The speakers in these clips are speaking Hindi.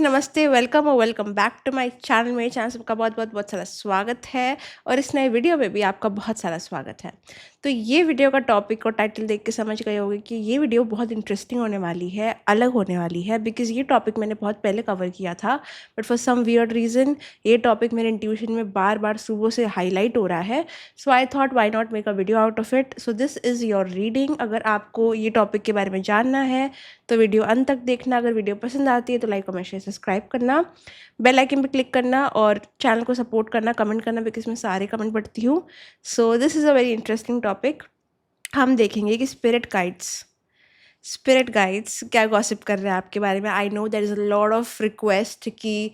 नमस्ते, वेलकम और welcome back to my channel. मेरे चैनल से आपका बहुत सारा स्वागत है और इस नए वीडियो में भी आपका बहुत सारा स्वागत है। तो ये वीडियो का टॉपिक और टाइटल देख के समझ गए होंगे कि ये वीडियो बहुत इंटरेस्टिंग होने वाली है, अलग होने वाली है, बिकॉज़ ये टॉपिक मैंने बहुत पहले कवर किया था, but for some weird reason ये टॉपिक मेरे इंट्यूशन में बार-बार सुबह से हाइलाइट हो रहा है। So I thought why not make a video out of it. So this is your reading. अगर आपको ये टॉपिक के बारे में जानना है तो वीडियो अंत तक देखना। अगर वीडियो पसंद आती है तो लाइक कमेंट शेयर सब्सक्राइब करना, बेल आइकन पे क्लिक करना और चैनल को सपोर्ट करना, कमेंट करना, बिकॉज मैं सारे कमेंट पढ़ती हूँ। सो this is a very interesting topic. हम देखेंगे कि स्पिरिट गाइड्स क्या गॉसिप कर रहे हैं आपके बारे में। I know there is a lot of request कि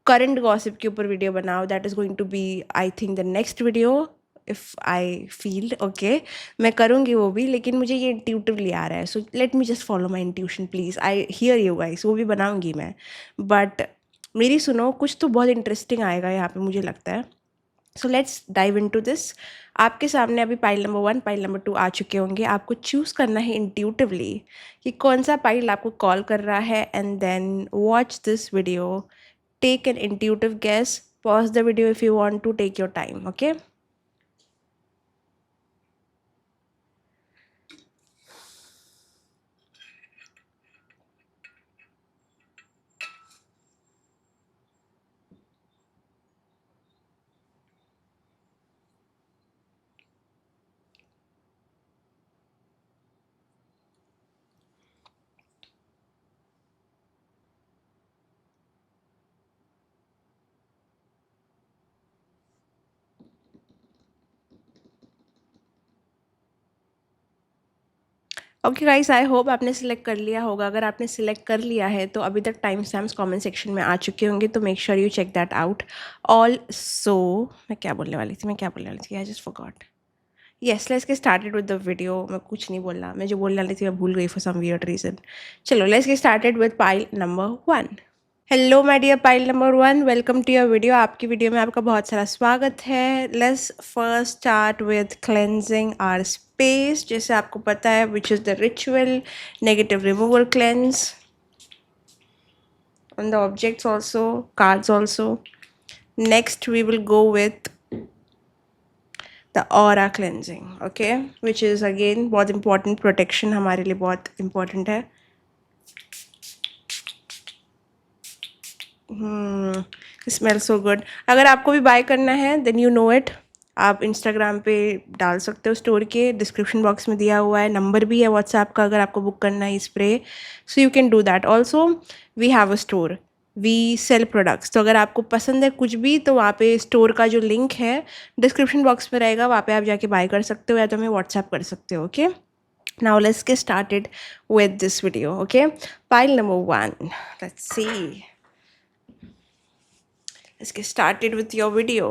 करंट गॉसिप के ऊपर वीडियो बनाओ। That is going to be I think the next video if I feel okay. मैं करूँगी वो भी, लेकिन मुझे ये इंट्यूटिवली आ रहा है। So let me just follow my intuition please. I hear you guys, वो भी बनाऊँगी मैं, बट मेरी सुनो, कुछ तो बहुत इंटरेस्टिंग आएगा यहाँ पे मुझे लगता है। So let's dive into this. आपके सामने अभी पाइल नंबर 1, पाइल नंबर 2 आ चुके होंगे। आपको चूज़ करना है इंट्यूटिवली कि कौन सा पाइल आपको कॉल कर रहा है, and then watch this video, take an intuitive guess, pause the video if you want to, take your time, okay? Okay guys, I hope आपने सिलेक्ट कर लिया होगा। अगर आपने सिलेक्ट कर लिया है तो अभी तक टाइम स्टैम्प्स कमेंट सेक्शन में आ चुके होंगे, तो make sure you check that out. Also मैं क्या बोलने वाली थी, I just forgot. Yes, let's get started with the video. मैं कुछ नहीं बोला, मैं जो बोलने वाली थी मैं भूल गई फॉर सम वियर्ड रीजन। चलो let's get started with pile number 1। Hello my dear pile number 1, welcome to your video. आपकी वीडियो में आपका बहुत सारा स्वागत है। Let's first start with cleansing our space. जैसे आपको पता है which is the ritual negative removal cleanse on the objects also, cards also. Next we will go with the aura cleansing, okay, which is again बहुत important, protection हमारे लिए बहुत important है। Smell so good. अगर आपको भी बाय करना है देन यू नो इट, आप इंस्टाग्राम पे डाल सकते हो स्टोर के, डिस्क्रिप्शन बॉक्स में दिया हुआ है, नंबर भी है व्हाट्सएप का अगर आपको बुक करना है spray. So you can do that also. We have a store, we sell products. तो अगर आपको पसंद है कुछ भी तो वहाँ पे स्टोर का जो लिंक है डिस्क्रिप्शन बॉक्स में रहेगा, वहाँ पे आप जाके बाय कर सकते हो या तो हमें व्हाट्सएप कर सकते हो। Okay, now let's get started with this video. Okay, pile number 1, let's see. Let's get started with your video.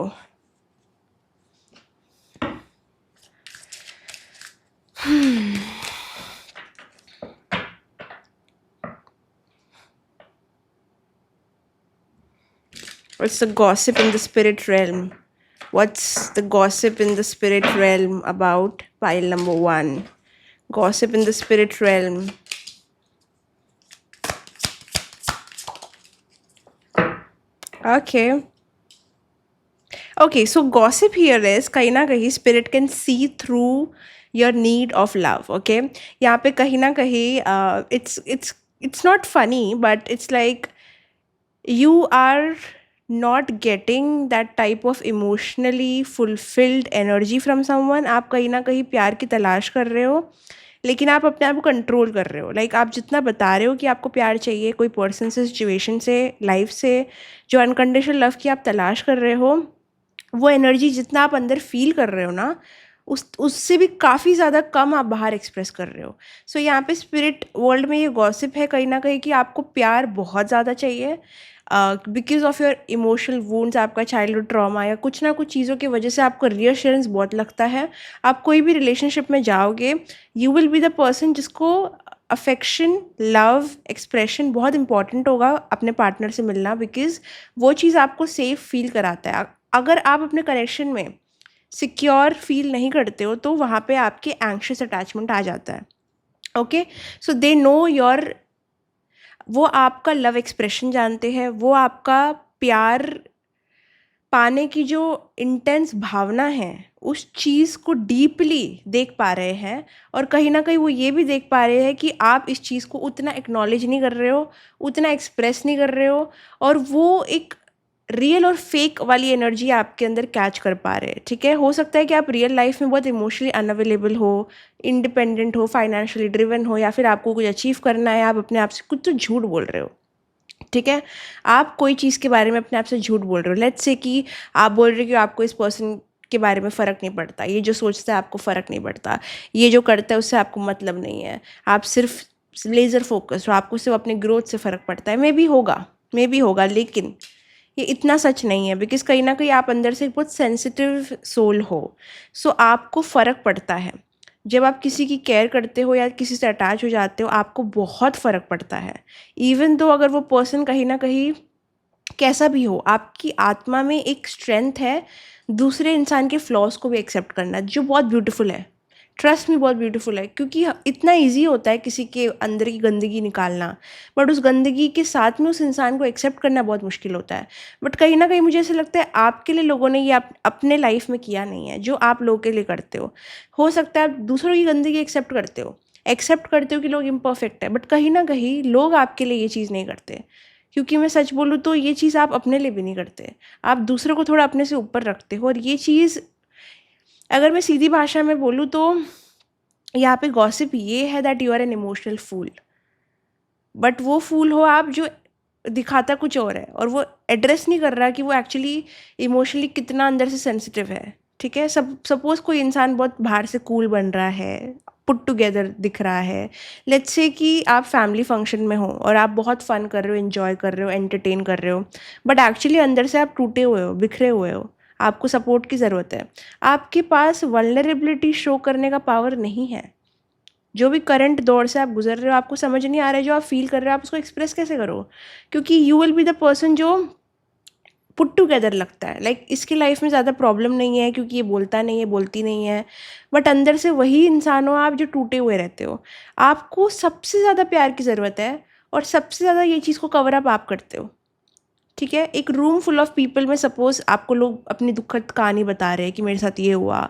What's the gossip in the spirit realm? What's the gossip in the spirit realm about pile number 1? Gossip in the spirit realm. Okay. Okay, so gossip here is कहीं ना कहीं spirit can see through your need of love. Okay, यहाँ पे कहीं ना कहीं it's not funny, but it's like you are not getting that type of emotionally fulfilled energy from someone. आप कहीं ना कहीं प्यार की तलाश कर रहे हो, लेकिन आप अपने आप को कंट्रोल कर रहे हो। लाइक आप जितना बता रहे हो कि आपको प्यार चाहिए कोई पर्सन से, सिचुएशन से, लाइफ से, जो अनकंडीशनल लव की आप तलाश कर रहे हो, वो एनर्जी जितना आप अंदर फील कर रहे हो ना, उससे भी काफ़ी ज़्यादा कम आप बाहर एक्सप्रेस कर रहे हो। सो यहाँ पे स्पिरिट वर्ल्ड में ये गॉसिप है कहीं ना कहीं कि आपको प्यार बहुत ज़्यादा चाहिए because of your emotional wounds, आपका चाइल्डहुड ट्रॉमा या कुछ ना कुछ चीज़ों की वजह से आपको रियश्योरेंस बहुत लगता है। आप कोई भी रिलेशनशिप में जाओगे, you will be the person जिसको अफेक्शन, लव, एक्सप्रेशन बहुत इंपॉर्टेंट होगा अपने पार्टनर से मिलना, बिकॉज वो चीज़ आपको सेफ फील कराता है। अगर आप अपने कनेक्शन में सिक्योर फील नहीं करते हो तो वहाँ पे आपके एंग्शियस अटैचमेंट आ जाता है। Okay, so they know your वो आपका लव एक्सप्रेशन जानते हैं, वो आपका प्यार पाने की जो इंटेंस भावना है उस चीज़ को डीपली देख पा रहे हैं, और कहीं न कहीं वो ये भी देख पा रहे हैं कि आप इस चीज़ को उतना एक्नॉलेज नहीं कर रहे हो, उतना एक्सप्रेस नहीं कर रहे हो, और वो एक रियल और फेक वाली एनर्जी आपके अंदर कैच कर पा रहे हैं, ठीक है? हो सकता है कि आप रियल लाइफ़ में बहुत इमोशनली अनअवेलेबल हो, इंडिपेंडेंट हो, फाइनेंशियली ड्रिवन हो, या फिर आपको कुछ अचीव करना है, आप अपने आप से कुछ तो झूठ बोल रहे हो। ठीक है? आप कोई चीज़ के बारे में अपने आप से झूठ बोल रहे हो। लेट्स से कि आप बोल रहे हो कि आपको इस पर्सन के बारे में फ़र्क नहीं पड़ता, ये जो सोचता है आपको फ़र्क नहीं पड़ता, ये जो करता है उससे आपको मतलब नहीं है, आप सिर्फ लेज़र फोकस्ड हो, आपको सिर्फ अपने ग्रोथ से फ़र्क पड़ता है। मे बी होगा, लेकिन ये इतना सच नहीं है, बिकॉज़ कहीं न कहीं आप अंदर से एक बहुत सेंसिटिव सोल हो। सो आपको फ़र्क पड़ता है। जब आप किसी की केयर करते हो या किसी से अटैच हो जाते हो, आपको बहुत फ़र्क पड़ता है। इवन दो अगर वो पर्सन कहीं न कहीं कैसा भी हो, आपकी आत्मा में एक स्ट्रेंथ है दूसरे इंसान के फ्लॉज़ को भी एक्सेप्ट करना, जो बहुत ब्यूटीफुल है। ट्रस्ट मी, बहुत ब्यूटीफुल है, क्योंकि इतना ईज़ी होता है किसी के अंदर की गंदगी निकालना, बट उस गंदगी के साथ में उस इंसान को एक्सेप्ट करना बहुत मुश्किल होता है। बट कहीं न कहीं मुझे ऐसा लगता है आपके लिए लोगों ने ये अपने लाइफ़ में किया नहीं है, जो आप लोगों के लिए करते हो। हो सकता है आप दूसरों की गंदगी एक्सेप्ट करते हो कि लोग इम्परफेक्ट है, बट कहीं न कहीं लोग आपके लिए ये चीज़ नहीं करते। क्योंकि मैं सच बोलूँ तो ये चीज़ आप अपने लिए भी नहीं करते। आप दूसरों को थोड़ा अपने से ऊपर रखते हो, और ये चीज़ अगर मैं सीधी भाषा में बोलूँ तो यहाँ पे गॉसिप ये है that you are an emotional fool. But वो फूल हो आप जो दिखाता कुछ और है, और वो एड्रेस नहीं कर रहा कि वो एक्चुअली इमोशनली कितना अंदर से सेंसिटिव है, ठीक है? सपोज़ कोई इंसान बहुत बाहर से कूल बन रहा है, पुट टुगेदर दिख रहा है। लेट्स से कि आप फैमिली फंक्शन में हो और आप बहुत फ़न कर रहे हो, एन्जॉय कर रहे हो, एंटरटेन कर रहे हो, बट एक्चुअली अंदर से आप टूटे हुए हो, बिखरे हुए हो, आपको सपोर्ट की ज़रूरत है। आपके पास वल्नरेबिलिटी शो करने का पावर नहीं है। जो भी करंट दौर से आप गुज़र रहे हो, आपको समझ नहीं आ रहा है, जो आप फ़ील कर रहे हो, आप उसको एक्सप्रेस कैसे करो? क्योंकि you will be the person जो पुट टुगेदर लगता है। लाइक इसकी लाइफ में ज़्यादा प्रॉब्लम नहीं है, क्योंकि ये बोलता नहीं है, बोलती नहीं है, बट अंदर से वही इंसान हो आप जो टूटे हुए रहते हो। आपको सबसे ज़्यादा प्यार की ज़रूरत है, और सबसे ज़्यादा ये चीज़ को कवर अप आप करते हो। ठीक है? एक रूम फुल ऑफ पीपल में सपोज़ आपको लोग अपनी दुखद कहानी बता रहे हैं कि मेरे साथ ये हुआ,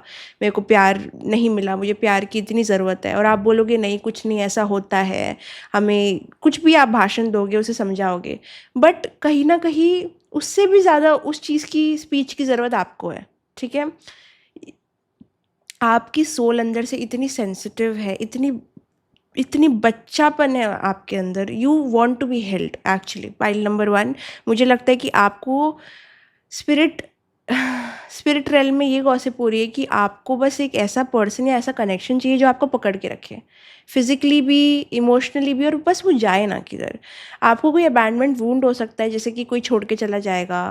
मेरे को प्यार नहीं मिला, मुझे प्यार की इतनी ज़रूरत है, और आप बोलोगे नहीं कुछ नहीं ऐसा होता है, हमें कुछ भी आप भाषण दोगे, उसे समझाओगे, बट कहीं न कहीं उससे भी ज़्यादा उस चीज़ की स्पीच की ज़रूरत आपको है। ठीक है? आपकी सोल अंदर से इतनी सेंसिटिव है, इतनी इतनी बच्चापन है आपके अंदर, you want to be held actually. Pile number 1, मुझे लगता है कि आपको स्पिरिट स्पिरिट रेल्म में ये गॉसिप हो रही है कि आपको बस एक ऐसा पर्सन या ऐसा कनेक्शन चाहिए जो आपको पकड़ के रखे, फिजिकली भी, इमोशनली भी, और बस वो जाए ना किधर। आपको कोई अबैंडमेंट वूंड हो सकता है, जैसे कि कोई छोड़ के चला जाएगा,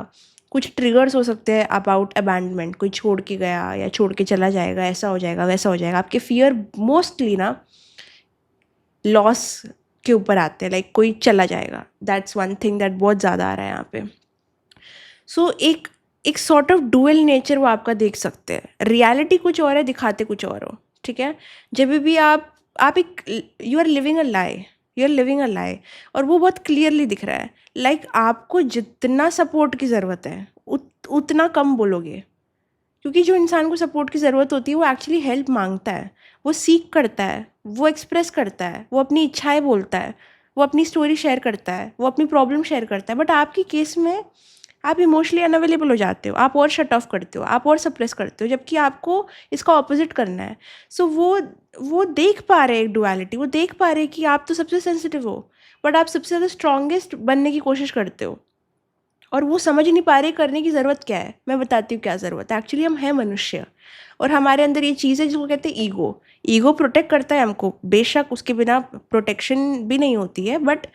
कुछ ट्रिगर्स हो सकते हैं अबाउट अबैंडमेंट, कोई छोड़ के गया या छोड़ के चला जाएगा, ऐसा हो जाएगा, वैसा हो जाएगा। आपके फियर मोस्टली ना लॉस के ऊपर आते हैं, लाइक कोई चला जाएगा, दैट्स वन थिंग दैट बहुत ज़्यादा आ रहा है यहाँ पे। सो एक एक सॉर्ट ऑफ डुअल नेचर वो आपका देख सकते हैं। रियलिटी कुछ और है, दिखाते कुछ और हो, ठीक है? जब भी आप एक you are living a lie, you are living a lie, और वो बहुत क्लियरली दिख रहा है। लाइक आपको जितना सपोर्ट की ज़रूरत है उतना कम बोलोगे, क्योंकि जो इंसान को सपोर्ट की ज़रूरत होती है वो एक्चुअली हेल्प मांगता है, वो सीक करता है, वो एक्सप्रेस करता है, वो अपनी इच्छाएं बोलता है, वो अपनी स्टोरी शेयर करता है, वो अपनी प्रॉब्लम शेयर करता है। बट आपकी केस में आप इमोशनली अनअवेलेबल हो जाते हो, आप और शट ऑफ करते हो, आप और सप्रेस करते हो, जबकि आपको इसका ऑपोजिट करना है। सो वो देख पा रहे हैं एक डुअलिटी, वो देख पा रहे हैं कि आप तो सबसे सेंसिटिव हो, बट आप सबसे ज़्यादा स्ट्रॉन्गेस्ट बनने की कोशिश करते हो, और वो समझ नहीं पा रहे करने की ज़रूरत क्या है। मैं बताती हूँ क्या ज़रूरत है। एक्चुअली हम हैं मनुष्य, और हमारे अंदर ये चीज़ है जिसको कहते हैं ईगो। ईगो प्रोटेक्ट करता है हमको, बेशक उसके बिना प्रोटेक्शन भी नहीं होती है, बट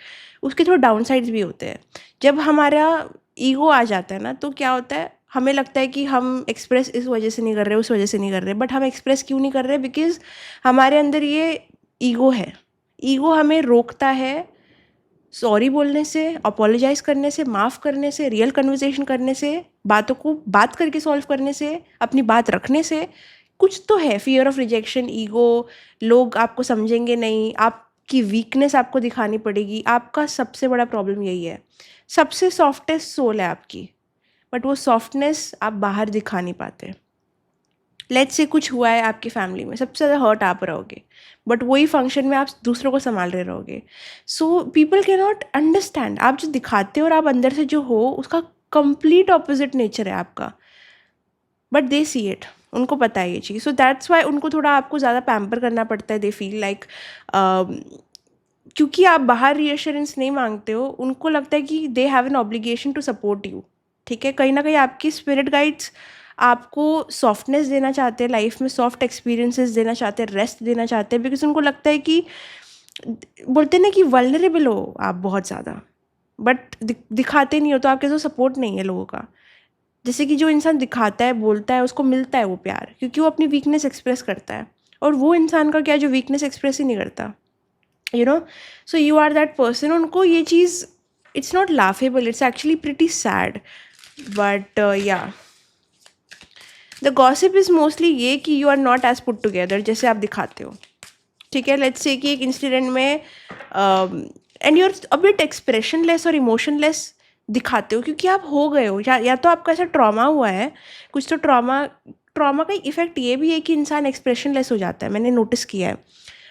उसके थोड़े डाउन साइड्स भी होते हैं। जब हमारा ईगो आ जाता है ना, तो क्या होता है, हमें लगता है कि हम एक्सप्रेस इस वजह से नहीं कर रहे, उस वजह से नहीं कर रहे, बट हम एक्सप्रेस क्यों नहीं कर रहे? बिकॉज़ हमारे अंदर ये ईगो है। ईगो हमें रोकता है सॉरी बोलने से, अपोलोजाइज़ करने से, माफ़ करने से, रियल कन्वर्सेशन करने से, बातों को बात करके सॉल्व करने से, अपनी बात रखने से। कुछ तो है, फियर ऑफ रिजेक्शन, ईगो, लोग आपको समझेंगे नहीं, आप कि वीकनेस आपको दिखानी पड़ेगी, आपका सबसे बड़ा प्रॉब्लम यही है। सबसे सॉफ्टेस्ट सोल है आपकी, बट वो सॉफ्टनेस आप बाहर दिखा नहीं पाते। लेट्स से कुछ हुआ है आपकी फैमिली में, सबसे ज़्यादा हर्ट आप रहोगे, बट वही फंक्शन में आप दूसरों को संभाल रहे रहोगे। So people can not understand आप जो दिखाते हो और आप अंदर से जो हो उसका कंप्लीट ऑपोजिट नेचर है आपका, बट दे सी इट, उनको पता है ये चीज़। सो दैट्स वाई उनको थोड़ा आपको ज़्यादा पैम्पर करना पड़ता है। दे फील लाइक क्योंकि आप बाहर रीअश्योरेंस नहीं मांगते हो, उनको लगता है कि they have an obligation to support you. ठीक है, कहीं ना कहीं आपकी स्पिरिट गाइड्स आपको सॉफ्टनेस देना चाहते हैं, लाइफ में सॉफ्ट एक्सपीरियंसेस देना चाहते हैं, रेस्ट देना चाहते हैं, बिकॉज उनको लगता है कि बोलते हैं ना कि वल्नरेबल हो आप बहुत ज़्यादा, बट दिखाते नहीं हो, तो आपके तो सपोर्ट नहीं है लोगों का। जैसे कि जो इंसान दिखाता है, बोलता है, उसको मिलता है वो प्यार, क्योंकि वो अपनी वीकनेस एक्सप्रेस करता है। और वो इंसान का क्या जो वीकनेस एक्सप्रेस ही नहीं करता, you know. So you are that person. उनको ये चीज़, it's not laughable, it's actually pretty sad, but yeah the gossip is mostly ये कि you are not as put together जैसे आप दिखाते हो। ठीक है, लेट्स से कि एक इंसिडेंट में and you are a bit expressionless और इमोशनलेस दिखाते हो, क्योंकि आप हो गए हो, या तो आपका ऐसा ट्रॉमा हुआ है कुछ, तो ट्रॉमा का इफेक्ट ये भी है कि इंसान एक्सप्रेशनलेस हो जाता है। मैंने नोटिस किया है,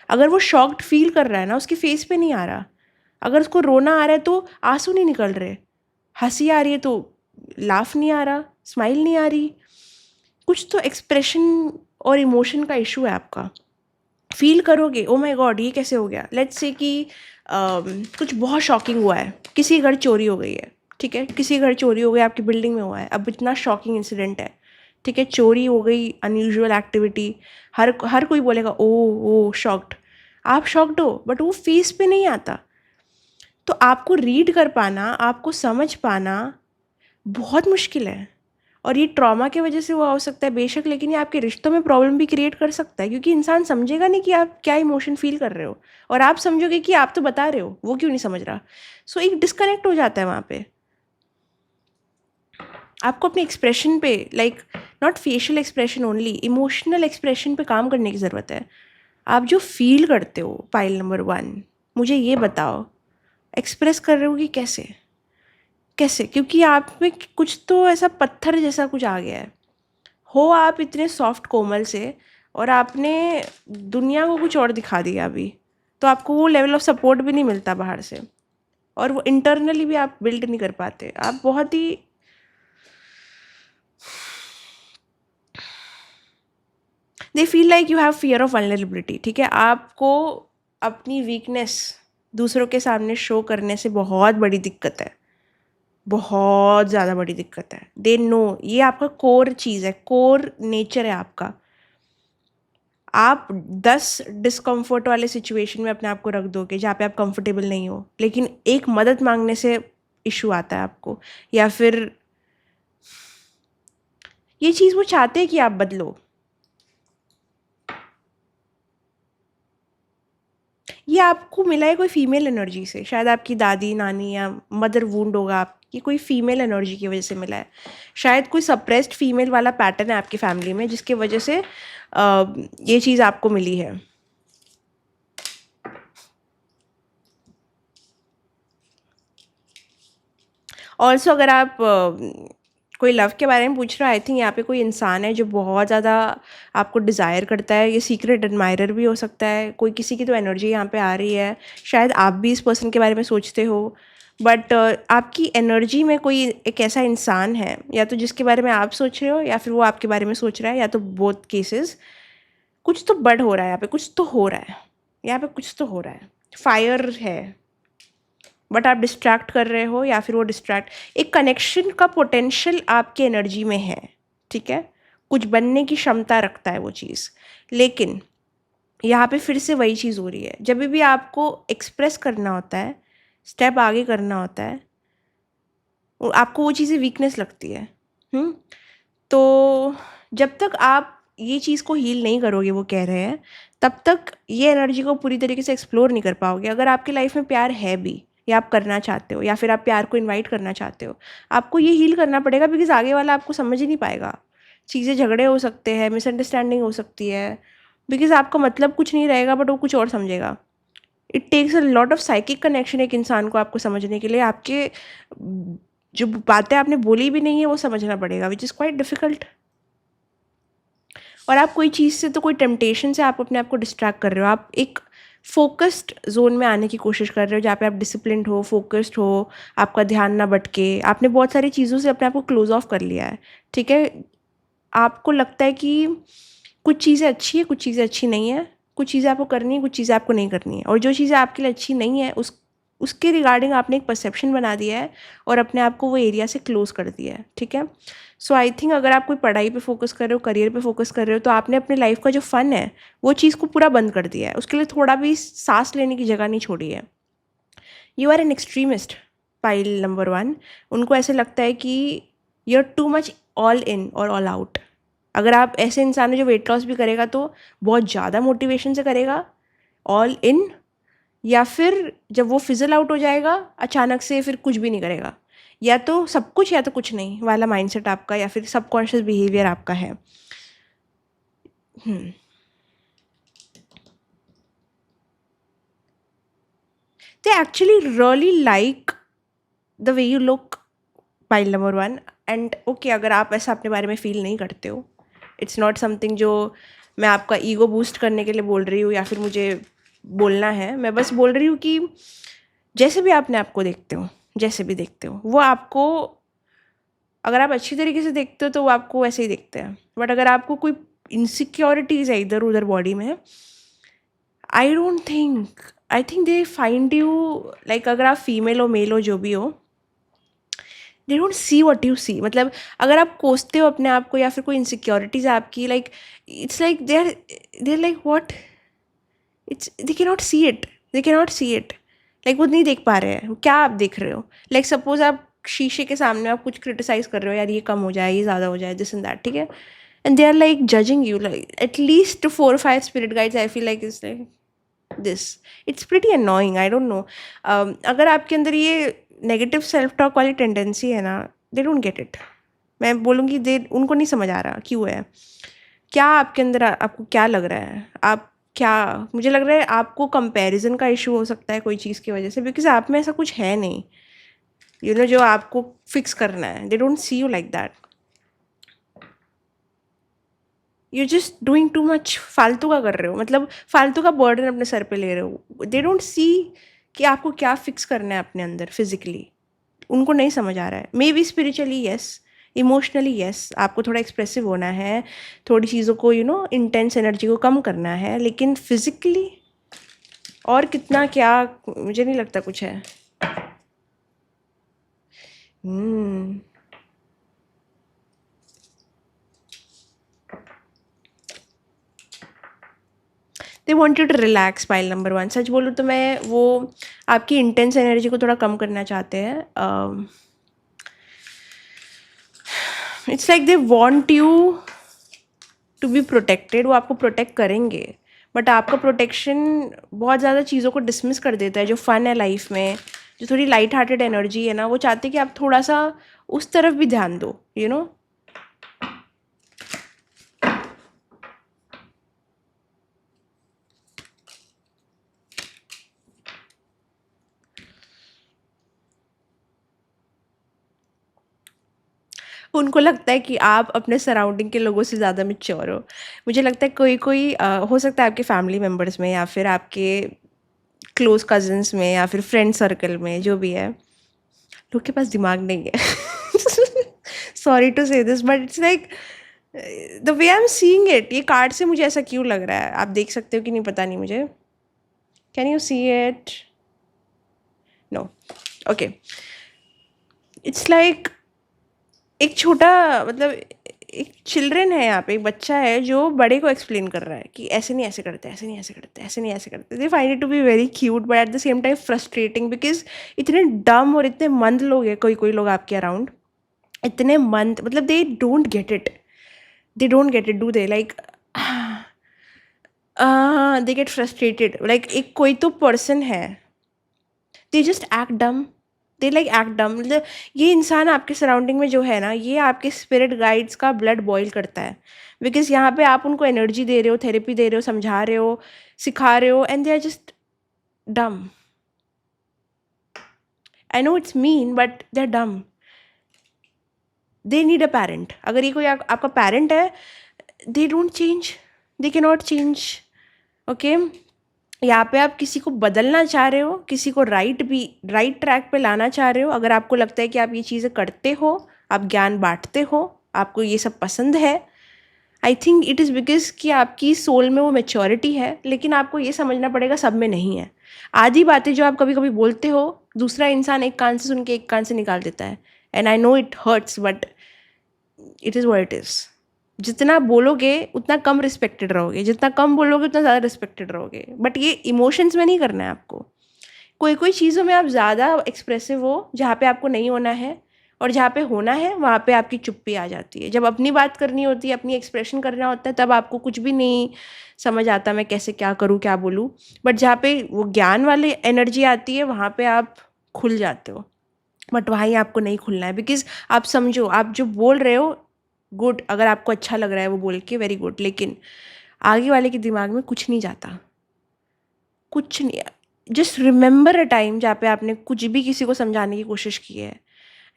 अगर वो शॉक्ड फील कर रहा है ना, उसके फेस पे नहीं आ रहा। अगर उसको रोना आ रहा है तो आंसू नहीं निकल रहे, हंसी आ रही है तो लाफ नहीं आ रहा, स्माइल नहीं आ रही। कुछ तो एक्सप्रेशन और इमोशन का इशू है आपका। फील करोगे ओ माय गॉड ये कैसे हो गया। लेट्स से कि कुछ बहुत शॉकिंग हुआ है, किसी घर चोरी हो गई है। ठीक है, किसी घर चोरी हो गई, आपकी बिल्डिंग में हुआ है, अब इतना शॉकिंग इंसिडेंट है। ठीक है, चोरी हो गई, अनयूजुअल एक्टिविटी, हर कोई बोलेगा ओ शॉक्ड। आप शॉक्ड हो, बट वो फेस पे नहीं आता। तो आपको रीड कर पाना, आपको समझ पाना बहुत मुश्किल है। और ये ट्रॉमा की वजह से हुआ हो सकता है बेशक, लेकिन ये आपके रिश्तों में प्रॉब्लम भी क्रिएट कर सकता है, क्योंकि इंसान समझेगा नहीं कि आप क्या इमोशन फील कर रहे हो, और आप समझोगे कि आप तो बता रहे हो, वो क्यों नहीं समझ रहा। सो एक डिस्कनेक्ट हो जाता है वहाँ पे। आपको अपने एक्सप्रेशन पे, like not facial expression only, emotional expression पे काम करने की ज़रूरत है। आप जो फील करते हो, पाइल नंबर 1, मुझे ये बताओ, एक्सप्रेस कर रहे हो कि कैसे कैसे, क्योंकि आप में कुछ तो ऐसा पत्थर जैसा कुछ आ गया है। हो आप इतने सॉफ्ट कोमल से, और आपने दुनिया को कुछ और दिखा दिया अभी, तो आपको वो लेवल ऑफ सपोर्ट भी नहीं मिलता बाहर से, और वो इंटरनली भी आप बिल्ड नहीं कर पाते। आप बहुत ही they feel like you have fear of vulnerability. ठीक है, आपको अपनी वीकनेस दूसरों के सामने शो करने से बहुत बड़ी दिक्कत है, बहुत ज़्यादा बड़ी दिक्कत है। दे नो ये आपका कोर चीज़ है, कोर नेचर है आपका। आप 10 डिस्कम्फर्ट वाले सिचुएशन में अपने आप को रख दोगे जहाँ पे आप कंफर्टेबल नहीं हो, लेकिन एक मदद मांगने से इशू आता है आपको, या फिर ये चीज़ वो चाहते हैं कि आप बदलो। ये आपको मिला है कोई फीमेल एनर्जी से, शायद आपकी दादी नानी या मदर वुंड होगा आप, ये कोई फीमेल एनर्जी की वजह से मिला है। शायद कोई सप्रेस्ड फीमेल वाला पैटर्न है आपकी फैमिली में, जिसकी वजह से ये चीज़ आपको मिली है। ऑल्सो अगर आप कोई लव के बारे में पूछ रहा है, आई थिंक यहाँ पे कोई इंसान है जो बहुत ज़्यादा आपको डिज़ायर करता है। ये सीक्रेट एडमायरर भी हो सकता है, कोई किसी की तो एनर्जी यहाँ पे आ रही है। शायद आप भी इस पर्सन के बारे में सोचते हो, बट आपकी एनर्जी में कोई एक ऐसा इंसान है, या तो जिसके बारे में आप सोच रहे हो, या फिर वो आपके बारे में सोच रहा है, या तो बोथ केसेस। कुछ तो बड हो रहा है यहाँ पे, कुछ तो हो रहा है यहाँ पे, कुछ तो हो रहा है। फायर है, बट आप डिस्ट्रैक्ट कर रहे हो, या फिर वो डिस्ट्रैक्ट, एक कनेक्शन का पोटेंशियल आपकी एनर्जी में है। ठीक है, कुछ बनने की क्षमता रखता है वो चीज़, लेकिन यहाँ पे फिर से वही चीज़ हो रही है। जब भी आपको एक्सप्रेस करना होता है, स्टेप आगे करना होता है, आपको वो चीज़ें वीकनेस लगती है। तो जब तक आप ये चीज़ को हील नहीं करोगे, वो कह रहे हैं, तब तक ये एनर्जी को पूरी तरीके से एक्सप्लोर नहीं कर पाओगे। अगर आपकी लाइफ में प्यार है भी, या आप करना चाहते हो, या फिर आप प्यार को इनवाइट करना चाहते हो, आपको ये हील करना पड़ेगा, बिकॉज आगे वाला आपको समझ ही नहीं पाएगा। चीज़ें झगड़े हो सकते हैं, मिसअंडरस्टैंडिंग हो सकती है, बिकॉज आपका मतलब कुछ नहीं रहेगा, बट वो कुछ और समझेगा। It takes a lot of psychic connection एक इंसान को आपको समझने के लिए, आपके जो बातें आपने बोली भी नहीं है वो समझना पड़ेगा, विच इज़ क्वाइट डिफ़िकल्ट। और आप कोई चीज़ से तो कोई टेम्पटेशन से आप अपने आप को डिस्ट्रैक्ट कर रहे हो, आप एक फ़ोकस्ड ज़ोन में आने की कोशिश कर रहे हो, जहाँ पे आप डिसिप्लिन्ड हो, फ़ोकस्ड हो, आपका ध्यान ना भटके। आपने बहुत सारी चीज़ों से अपने आप को क्लोज़ ऑफ कर लिया है, ठीक है? आपको लगता है कि कुछ चीज़ें अच्छी हैं, कुछ चीज़ें अच्छी नहीं हैं, कुछ चीज़ें आपको करनी है, कुछ चीज़ें आपको नहीं करनी है, और जो चीज़ें आपके लिए अच्छी नहीं है उसके रिगार्डिंग आपने एक परसेप्शन बना दिया है और अपने आप को वो एरिया से क्लोज़ कर दिया है, ठीक है? सो आई थिंक अगर आप कोई पढ़ाई पे फ़ोकस कर रहे हो, करियर पे फ़ोकस कर रहे हो, तो आपने अपने लाइफ़ का जो फ़न है, वो चीज़ को पूरा बंद कर दिया है। उसके लिए थोड़ा भी साँस लेने की जगह नहीं छोड़ी है। You are an extremist, pile number 1। उनको ऐसे लगता है कि you are too much all in और ऑल आउट। अगर आप ऐसे इंसान हो जो वेट लॉस भी करेगा तो बहुत ज़्यादा मोटिवेशन से करेगा, ऑल इन, या फिर जब वो फिज़ल आउट हो जाएगा अचानक से फिर कुछ भी नहीं करेगा। या तो सब कुछ या तो कुछ नहीं वाला माइंडसेट आपका, या फिर सबकॉन्शियस बिहेवियर आपका है। They actually really like the way you look, pile number 1। And okay, अगर आप ऐसा अपने बारे में फ़ील नहीं करते हो, इट्स नॉट समथिंग जो मैं आपका ईगो बूस्ट करने के लिए बोल रही हूँ या फिर मुझे बोलना है। मैं बस बोल रही हूँ कि जैसे भी अपने आप को देखते हो, जैसे भी देखते हो, वो आपको, अगर आप अच्छी तरीके से देखते हो तो वो आपको वैसे ही देखते हैं। बट अगर आपको कोई इनसिक्योरिटीज़ है इधर उधर बॉडी में, I think they find you, like अगर आप फीमेल हो मेल हो जो भी हो, they don't see what you see. मतलब अगर आप कोसते हो अपने आप को या फिर कोई इनसिक्योरिटीज़ है आपकी, like it's like they are like what, it's they can not see it, they can not see it. Like वो नहीं देख पा रहे हैं क्या आप देख रहे हो। लाइक सपोज आप शीशे के सामने आप कुछ क्रिटिसाइज कर रहे हो, यार ये कम हो जाए, ये ज़्यादा हो जाए, दिस एंड दैट, ठीक है, and they are like judging you, like at least 4 or 5 spirit guides I feel like is like this. It's pretty annoying, I don't know. अगर आपके अंदर ये नेगेटिव सेल्फ टॉक वाली टेंडेंसी है ना, दे डोंट गेट इट। मैं बोलूँगी दे उनको नहीं समझ आ रहा क्यों है, क्या आपके अंदर आपको क्या लग रहा है, आप क्या, मुझे लग रहा है आपको कंपैरिजन का इशू हो सकता है कोई चीज़ की वजह से, बिकॉज आप में ऐसा कुछ है नहीं, जो आपको फिक्स करना है। They don't C you like that, you just doing too much. फालतू का कर रहे हो, मतलब फालतू का बर्डन अपने सर पे ले रहे हो। दे डोंट सी कि आपको क्या फिक्स करना है अपने अंदर फिजिकली, उनको नहीं समझ आ रहा है। May be spiritually yes, emotionally yes, आपको थोड़ा एक्सप्रेसिव होना है, थोड़ी चीज़ों को इंटेंस एनर्जी को कम करना है, लेकिन फिजिकली और कितना क्या, मुझे नहीं लगता कुछ है। Hmm they want you to relax, pile number 1। सच बोलूँ तो मैं वो आपकी इंटेंस एनर्जी को थोड़ा कम करना चाहते हैं। It's like they want you to be protected, वो आपको प्रोटेक्ट करेंगे, बट आपका प्रोटेक्शन बहुत ज़्यादा चीज़ों को डिसमिस कर देता है। जो फ़न है लाइफ में, जो थोड़ी लाइट हार्टेड एनर्जी है ना, वो चाहते हैं कि आप थोड़ा सा उस तरफ भी ध्यान दो, उनको लगता है कि आप अपने सराउंडिंग के लोगों से ज़्यादा मैच्योर हो। मुझे लगता है कोई कोई हो सकता है आपके फैमिली मेम्बर्स में या फिर आपके क्लोज कज़न्स में या फिर फ्रेंड सर्कल में, जो भी है, लोग के पास दिमाग नहीं है। सॉरी टू से this but it's like the way I am seeing it. ये कार्ड से मुझे ऐसा क्यों लग रहा है, आप देख सकते हो कि नहीं पता नहीं मुझे। Can you see it? No, okay. It's like एक छोटा, मतलब एक चिल्ड्रन है यहाँ पे, एक बच्चा है जो बड़े को एक्सप्लेन कर रहा है कि ऐसे नहीं ऐसे करते, ऐसे नहीं ऐसे करते, ऐसे नहीं ऐसे करते। They find it to be very cute but at the same time frustrating, because इतने डम और इतने मंद लोग हैं, कोई कोई लोग आपके अराउंड इतने मंद, मतलब they don't get it, they don't get it, do they, like they get frustrated. Like एक कोई तो पर्सन है, दे जस्ट एक्ट डम, दे लाइक एक्ट डम। मतलब ये इंसान आपके सराउंडिंग में जो है ना, ये आपके स्पिरिट गाइड्स का ब्लड बॉईल करता है, बिकॉज यहाँ पे आप उनको एनर्जी दे रहे हो, थेरेपी दे रहे हो, समझा रहे हो, सिखा रहे हो, and they are just dumb. I know it's mean but they are dumb. They need a parent. अगर ये कोई आपका पेरेंट है, they don't change, they can not change. Okay, यहाँ पे आप किसी को बदलना चाह रहे हो, किसी को राइट ट्रैक पे लाना चाह रहे हो. अगर आपको लगता है कि आप ये चीज़ें करते हो, आप ज्ञान बांटते हो, आपको ये सब पसंद है, I think it is because कि आपकी सोल में वो मेच्योरिटी है. लेकिन आपको ये समझना पड़ेगा सब में नहीं है. आधी बातें जो आप कभी कभी बोलते हो, दूसरा इंसान एक कान से सुन के एक कान से निकाल देता है. And I know it hurts but it is what it is. जितना बोलोगे उतना कम रिस्पेक्टेड रहोगे, जितना कम बोलोगे उतना ज़्यादा रिस्पेक्टेड रहोगे. बट ये इमोशंस में नहीं करना है आपको. कोई कोई चीज़ों में आप ज़्यादा एक्सप्रेसिव हो जहाँ पे आपको नहीं होना है, और जहाँ पे होना है वहाँ पे आपकी चुप्पी आ जाती है. जब अपनी बात करनी होती है, अपनी एक्सप्रेशन करना होता है, तब आपको कुछ भी नहीं समझ आता मैं कैसे क्या करूँ क्या बोलूँ. बट जहाँ पे वो ज्ञान वाली एनर्जी आती है वहाँ पे आप खुल जाते हो. बट वहीं आपको नहीं खुलना है. बिकॉज आप समझो, आप जो बोल रहे हो गुड, अगर आपको अच्छा लग रहा है वो बोल के वेरी गुड, लेकिन आगे वाले के दिमाग में कुछ नहीं जाता, कुछ नहीं. जस्ट रिमेंबर अ टाइम जहाँ पे आपने कुछ भी किसी को समझाने की कोशिश की है.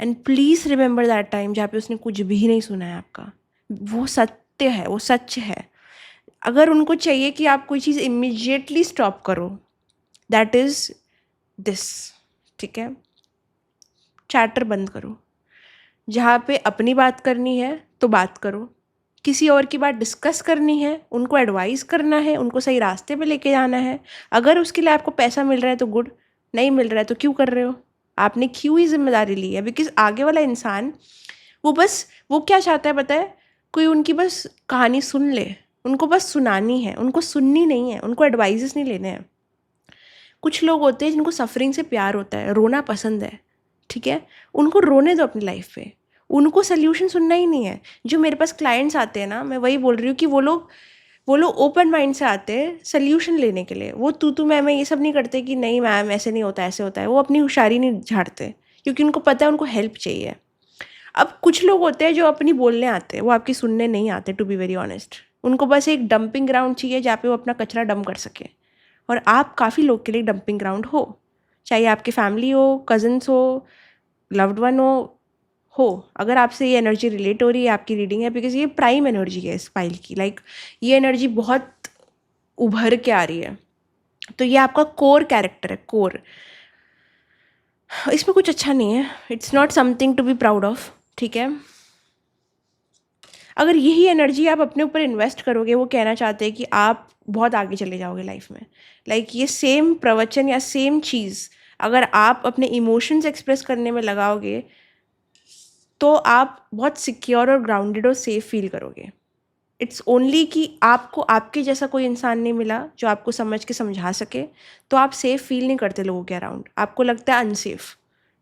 And please remember that time जहाँ पे उसने कुछ भी नहीं सुना है आपका. वो सत्य है, वो सच है. अगर उनको चाहिए कि आप कोई चीज़ इमिजिएटली स्टॉप करो, दैट इज़ दिस. ठीक है, चैटर बंद करो. जहाँ पे अपनी बात करनी है तो बात करो, किसी और की बात डिस्कस करनी है, उनको एडवाइस करना है, उनको सही रास्ते पे लेके जाना है. अगर उसके लिए आपको पैसा मिल रहा है तो गुड, नहीं मिल रहा है तो क्यों कर रहे हो? आपने क्यों ही जिम्मेदारी ली है? बिकॉज आगे वाला इंसान वो क्या चाहता है पता है? कोई उनकी बस कहानी सुन ले. उनको बस सुनानी है, उनको सुननी नहीं है, उनको एडवाइजेस नहीं लेने हैं. कुछ लोग होते हैं जिनको सफरिंग से प्यार होता है, रोना पसंद है. ठीक है, उनको रोने दो अपनी लाइफ पे. उनको सोल्यूशन सुनना ही नहीं है. जो मेरे पास क्लाइंट्स आते हैं ना, मैं वही बोल रही हूँ कि वो लोग ओपन माइंड से आते हैं सोल्यूशन लेने के लिए. वो तू मैं ये सब नहीं करते कि नहीं मैम ऐसे नहीं होता ऐसे होता है. वो अपनी होशियारी नहीं झाड़ते क्योंकि उनको पता है उनको हेल्प चाहिए. अब कुछ लोग होते हैं जो अपनी बोलने आते हैं, वो आपकी सुनने नहीं आते. टू बी वेरी ऑनेस्ट, उनको बस एक डंपिंग ग्राउंड चाहिए जहाँ पे वो अपना कचरा डंप कर सके. और आप काफ़ी लोग के लिए डंपिंग ग्राउंड हो, चाहे आपकी फैमिली हो, कज़न्स हो, लव्ड वन हो. अगर आपसे ये एनर्जी रिलेट हो रही है, आपकी रीडिंग है, बिकॉज ये प्राइम एनर्जी है इस फाइल की. ये एनर्जी बहुत उभर के आ रही है. तो ये आपका कोर कैरेक्टर है, कोर. इसमें कुछ अच्छा नहीं है. It's not something to be proud of. ठीक है, अगर यही एनर्जी आप अपने ऊपर इन्वेस्ट करोगे, वो कहना चाहते हैं कि आप बहुत आगे चले जाओगे लाइफ में. ये सेम प्रवचन या सेम चीज़ अगर आप अपने इमोशंस एक्सप्रेस करने में लगाओगे तो आप बहुत सिक्योर और ग्राउंडेड और सेफ फील करोगे. इट्स ओनली कि आपको आपके जैसा कोई इंसान नहीं मिला जो आपको समझ के समझा सके, तो आप सेफ फील नहीं करते लोगों के अराउंड. आपको लगता है अनसेफ.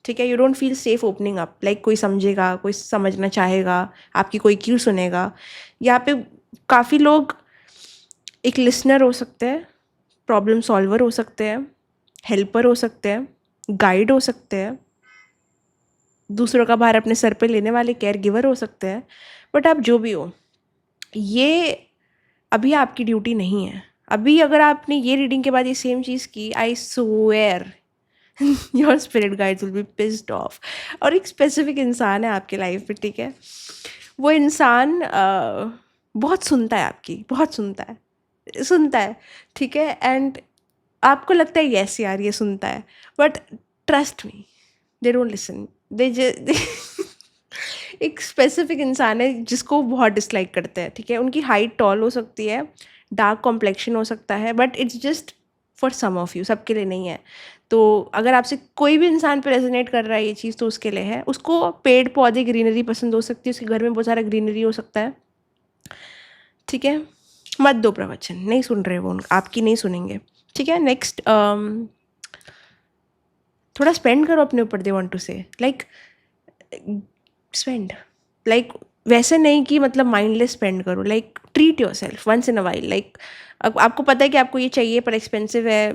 ठीक है, you don't feel safe opening up. कोई समझेगा, कोई समझना चाहेगा, आपकी कोई क्यों सुनेगा. यहाँ पे काफ़ी लोग एक लिसनर हो सकते हैं, प्रॉब्लम सॉल्वर हो सकते हैं, हेल्पर हो सकते हैं, गाइड हो सकते हैं, दूसरों का भार अपने सर पे लेने वाले केयर गिवर हो सकते हैं. बट आप जो भी हो, ये अभी आपकी ड्यूटी नहीं है. अभी अगर आपने ये रीडिंग के बाद ये सेम चीज़ की, I swear your spirit guides will be pissed off. और एक स्पेसिफिक इंसान है आपके लाइफ में. ठीक है, वो इंसान बहुत सुनता है आपकी, बहुत सुनता है. ठीक है, एंड आपको लगता है यस यार ये सुनता है, but trust me, they don't listen. They एक स्पेसिफिक इंसान है जिसको बहुत डिसलाइक करते हैं. ठीक है, उनकी हाइट टॉल हो सकती है, डार्क कॉम्प्लेक्शन हो सकता है, but it's just for some of you, सबके लिए नहीं है. तो अगर आपसे कोई भी इंसान पे रेजोनेट कर रहा है ये चीज़, तो उसके लिए है. उसको पेड़ पौधे ग्रीनरी पसंद हो सकती है, उसके घर में बहुत सारा ग्रीनरी हो सकता है. ठीक है, मत दो प्रवचन, नहीं सुन रहे वो, आपकी नहीं सुनेंगे. ठीक है, नेक्स्ट थोड़ा स्पेंड करो अपने ऊपर. They want to say spend वैसे नहीं कि मतलब माइंडलेस स्पेंड करो. Treat yourself once in a while. आपको पता है कि आपको ये चाहिए पर एक्सपेंसिव है,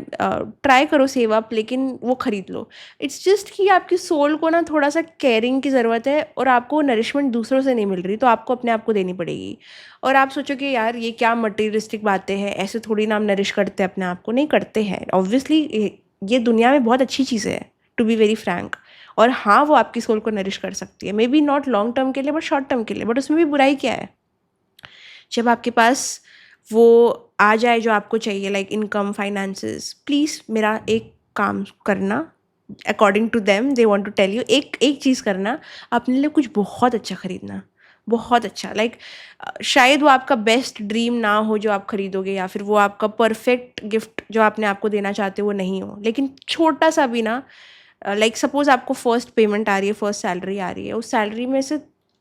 ट्राई करो सेव अप, लेकिन वो खरीद लो. इट्स जस्ट कि आपकी सोल को ना थोड़ा सा केयरिंग की ज़रूरत है, और आपको नरिशमेंट दूसरों से नहीं मिल रही, तो आपको अपने आप को देनी पड़ेगी. और आप सोचो कि यार ये क्या मटेरियलिस्टिक बातें हैं, ऐसे थोड़ी ना हम नरिश करते हैं अपने आप को. नहीं करते हैं ऑब्वियसली. ये दुनिया में बहुत अच्छी चीज़ें हैं, टू बी वेरी फ्रैंक। और हाँ, वो आपकी सोल को नरिश कर सकती है, may be not long term के लिए बट शॉर्ट टर्म के लिए, बट उसमें भी बुराई क्या है? जब आपके पास वो आ जाए जो आपको चाहिए, लाइक इनकम, फाइनेंसेस, प्लीज़ मेरा एक काम करना, according to them they want to tell you, एक एक चीज़ करना, अपने लिए कुछ बहुत अच्छा खरीदना, बहुत अच्छा, लाइक शायद वो आपका बेस्ट ड्रीम ना हो जो आप खरीदोगे, या फिर वो आपका परफेक्ट गिफ्ट जो आपने आपको देना चाहते हो वो नहीं हो, लेकिन छोटा सा भी ना, लाइक सपोज आपको फर्स्ट पेमेंट आ रही है, फर्स्ट सैलरी आ रही है, उस सैलरी में से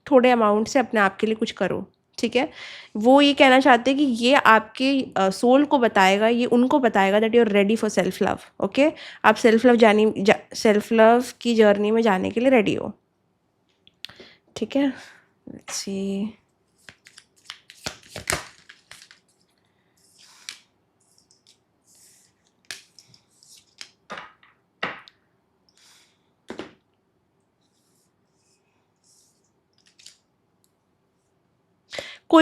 थोड़े अमाउंट से अपने आप के लिए कुछ करो, ठीक है? वो ये कहना चाहते हैं कि ये आपके सोल को बताएगा, ये उनको बताएगा that you are ready for self love, okay? आप सेल्फ लव की जर्नी में जाने के लिए रेडी हो, ठीक है? Let's see.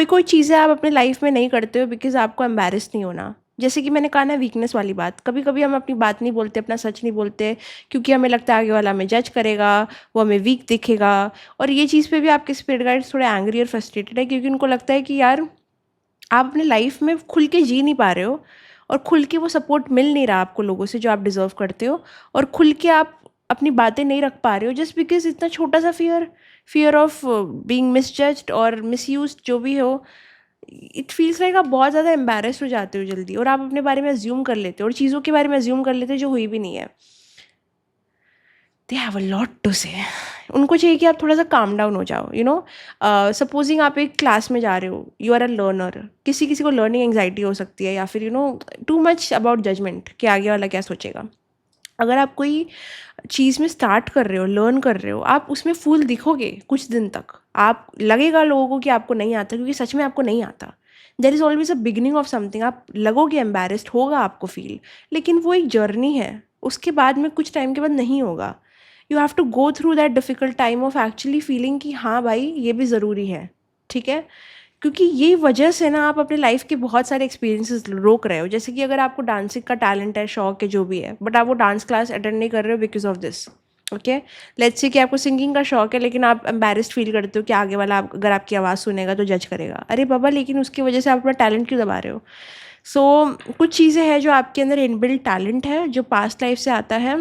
कोई चीज़ें आप अपने लाइफ में नहीं करते हो बिकॉज़ आपको एम्बैरेस नहीं होना। जैसे कि मैंने कहा ना, वीकनेस वाली बात, कभी-कभी हम अपनी बात नहीं बोलते, अपना सच नहीं बोलते, क्योंकि हमें लगता है आगे वाला हमें जज करेगा, वो हमें वीक दिखेगा। और ये चीज़ पे भी आपके स्पिरिट गाइड्स थोड़े एंग्री और फ्रस्ट्रेटेड है, क्योंकि उनको लगता है कि यार, आप अपने लाइफ में खुल के जी नहीं पा रहे हो, और खुल के वो सपोर्ट मिल नहीं रहा आपको लोगों से जो आप डिज़र्व करते हो, और खुल के आप अपनी बातें नहीं रख पा रहे हो, जस्ट बिकॉज़ इतना छोटा सा फ़ियर ऑफ बीइंग मिसजज्ड और मिसयूज्ड जो भी हो। इट फील्स लाइक आप बहुत ज़्यादा एम्बैरेस्ड हो जाते हो जल्दी, और आप अपने बारे में अज्यूम कर लेते हो, और चीज़ों के बारे में अज्यूम कर लेते हो जो हुई भी नहीं है। They have a lot to say. उनको चाहिए कि आप थोड़ा सा काम डाउन हो जाओ, यू नो। सपोजिंग आप एक क्लास में जा रहे हो, यू आर अ लर्नर, किसी किसी को लर्निंग एंग्जाइटी हो सकती है, या फिर you know too much about judgment कि आगे वाला क्या सोचेगा। अगर आप कोई चीज़ में स्टार्ट कर रहे हो, लर्न कर रहे हो, आप उसमें फूल दिखोगे कुछ दिन तक, आप लगेगा लोगों को कि आपको नहीं आता, क्योंकि सच में आपको नहीं आता। There is always a beginning of something. आप लगोगे एम्बैरेस्ड, होगा आपको फील, लेकिन वो एक जर्नी है, उसके बाद में कुछ टाइम के बाद नहीं होगा। You have to go through that difficult time of actually feeling कि हाँ भाई, ये भी ज़रूरी है, ठीक है? क्योंकि ये वजह से ना आप अपने लाइफ के बहुत सारे एक्सपीरियंसेस रोक रहे हो। जैसे कि अगर आपको डांसिंग का टैलेंट है, शौक है, जो भी है, बट आप वो डांस क्लास अटेंड नहीं कर रहे हो because of this, okay? Let's say कि आपको सिंगिंग का शौक है, लेकिन आप एम्बैरेस्ड फील करते हो कि आगे वाला अगर आपकी आवाज़ सुनेगा तो जज करेगा। अरे बाबा, लेकिन उसकी वजह से आप अपना टैलेंट क्यों दबा रहे हो? कुछ चीज़ें हैं जो आपके अंदर इनबिल्ट टैलेंट है, जो पास्ट लाइफ से आता है,